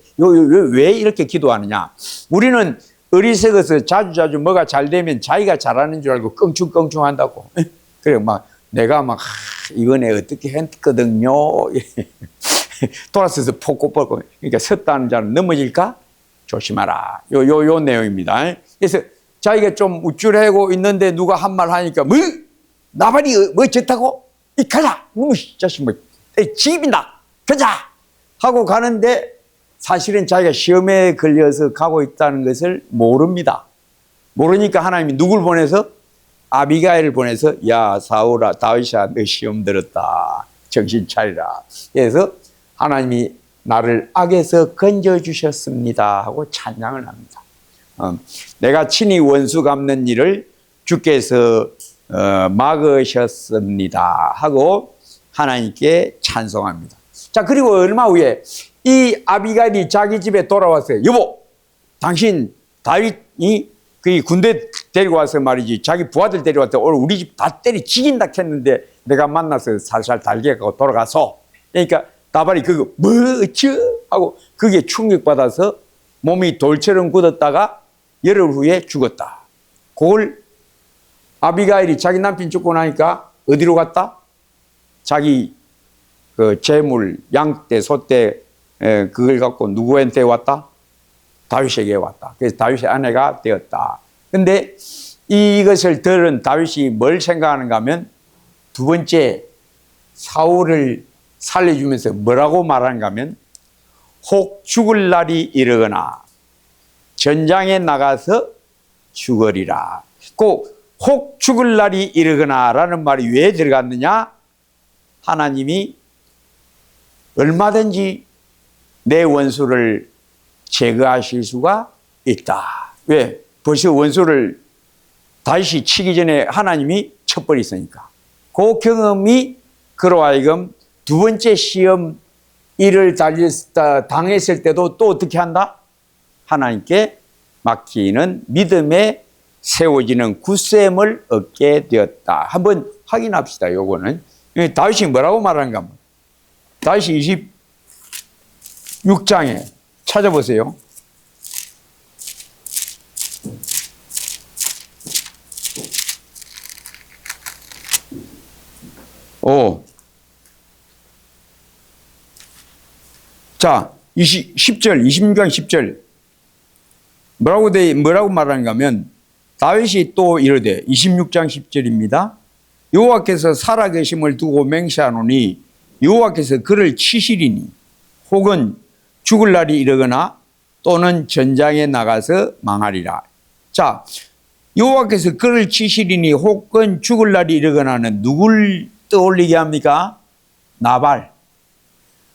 B: 왜 이렇게 기도하느냐? 우리는 어리석어서 자주자주 뭐가 잘 되면 자기가 잘하는 줄 알고 껑충껑충 한다고. 그래 막 내가 막 이번에 어떻게 했거든요. 돌아서서 폭고 뻗고. 그러니까 섰다는 자는 넘어질까? 조심하라. 요 내용입니다. 그래서 자기가 좀 우쭐해고 있는데 누가 한 말 하니까 뭐? 나발이 뭐 좋다고? 이 가자. 자식 뭐 집인다. 가자. 하고 가는데 사실은 자기가 시험에 걸려서 가고 있다는 것을 모릅니다. 모르니까 하나님이 누굴 보내서? 아비가일을 보내서 야 사울아 다윗아 너 시험 들었다. 정신 차리라. 그래서 하나님이 나를 악에서 건져주셨습니다 하고 찬양을 합니다. 내가 친히 원수 갚는 일을 주께서 막으셨습니다 하고 하나님께 찬송합니다. 자, 그리고 얼마 후에 이 아비가일이 자기 집에 돌아왔어요. 여보, 당신 다윗이 그 군대 데리고 와서 말이지 자기 부하들 데려왔대. 오늘 우리 집 다 때리 죽인다 했는데 내가 만나서 살살 달게 하고 돌아가서. 그러니까 나발이 그거 뭐죠? 하고 그게 충격받아서 몸이 돌처럼 굳었다가 열흘 후에 죽었다. 그걸 아비가일이 자기 남편 죽고 나니까 어디로 갔다? 자기 그 재물, 양떼, 소떼 그걸 갖고 누구한테 왔다? 다윗에게 왔다. 그래서 다윗의 아내가 되었다. 근데 이것을 들은 다윗이 뭘 생각하는가 하면 두 번째 사울을 살려주면서 뭐라고 말하는가 하면 혹 죽을 날이 이르거나 전장에 나가서 죽으리라. 그 혹 죽을 날이 이르거나 라는 말이 왜 들어갔느냐? 하나님이 얼마든지 내 원수를 제거하실 수가 있다. 왜? 벌써 원수를 다시 치기 전에 하나님이 쳐버렸으니까. 그 경험이 그로 하여금 두 번째 시험 일을 당했을 때도 또 어떻게 한다? 하나님께 맡기는 믿음에 세워지는 굳셈을 얻게 되었다. 한번 확인합시다. 요거는 다윗이 뭐라고 말하는가 하면 다윗이 26장에 찾아보세요. 자, 10절, 26장 10절. 뭐라고 말하는가 하면, 다윗이 또 이르되, 26장 10절입니다. 여호와께서 살아계심을 두고 맹세하노니, 여호와께서 그를 치시리니, 혹은 죽을 날이 이르거나, 또는 전장에 나가서 망하리라. 자, 여호와께서 그를 치시리니, 혹은 죽을 날이 이르거나는 누굴 떠올리게 합니까? 나발.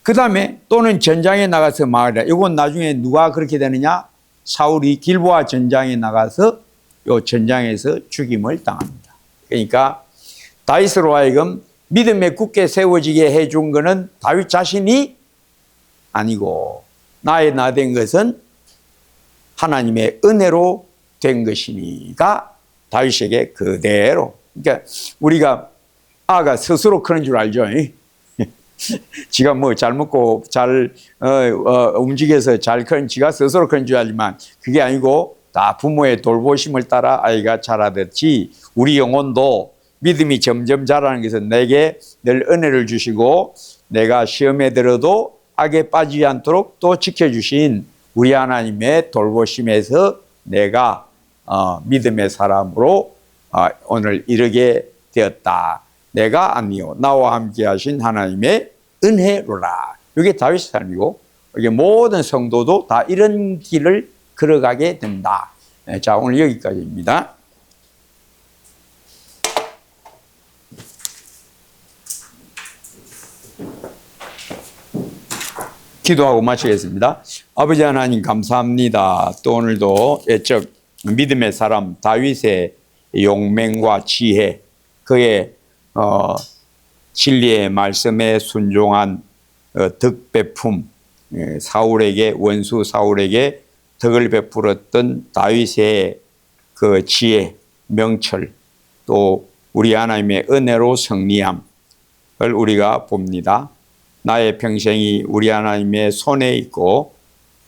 B: 그 다음에 또는 전장에 나가서 망하리라. 이건 나중에 누가 그렇게 되느냐? 사울이 길보아 전장에 나가서 요 전장에서 죽임을 당합니다. 그러니까 다윗으로 하여금 믿음에 굳게 세워지게 해준 것은 다윗 자신이 아니고 나의 나 된 것은 하나님의 은혜로 된 것이니가 다윗에게 그대로. 그러니까 우리가 아가 스스로 크는 줄 알죠. 지가 뭐 잘 먹고 잘 움직여서 잘 큰 지가 스스로 큰 줄 알지만 그게 아니고 다 부모의 돌보심을 따라 아이가 자라듯이 우리 영혼도 믿음이 점점 자라는 것은 내게 늘 은혜를 주시고 내가 시험에 들어도 악에 빠지지 않도록 또 지켜주신 우리 하나님의 돌보심에서 내가 믿음의 사람으로 오늘 이르게 되었다. 내가 아니요 나와 함께 하신 하나님의 은혜로라. 이게 다윗의 삶이고 이게 모든 성도도 다 이런 길을 걸어가게 된다. 자, 오늘 여기까지입니다. 기도하고 마치겠습니다. 아버지 하나님 감사합니다. 또 오늘도 애적 믿음의 사람 다윗의 용맹과 지혜, 그의 진리의 말씀에 순종한 덕베품, 사울에게 원수 사울에게 덕을 베풀었던 다윗의 그 지혜, 명철, 또 우리 하나님의 은혜로 승리함을 우리가 봅니다. 나의 평생이 우리 하나님의 손에 있고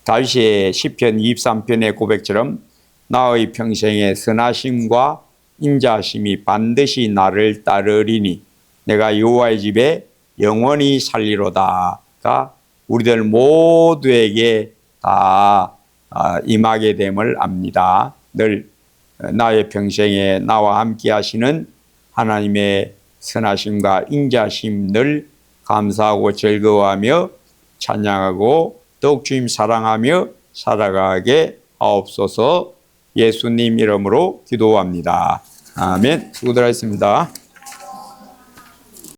B: 다윗의 시편 23편의 고백처럼 나의 평생의 선하심과 인자하심이 반드시 나를 따르리니 내가 여호와의 집에 영원히 살리로다가 우리들 모두에게 다 임하게 됨을 압니다. 늘 나의 평생에 나와 함께 하시는 하나님의 선하심과 인자심 늘 감사하고 즐거워하며 찬양하고 더욱 주님 사랑하며 살아가게 하옵소서. 예수님 이름으로 기도합니다. 아멘. 수고들 하셨습니다.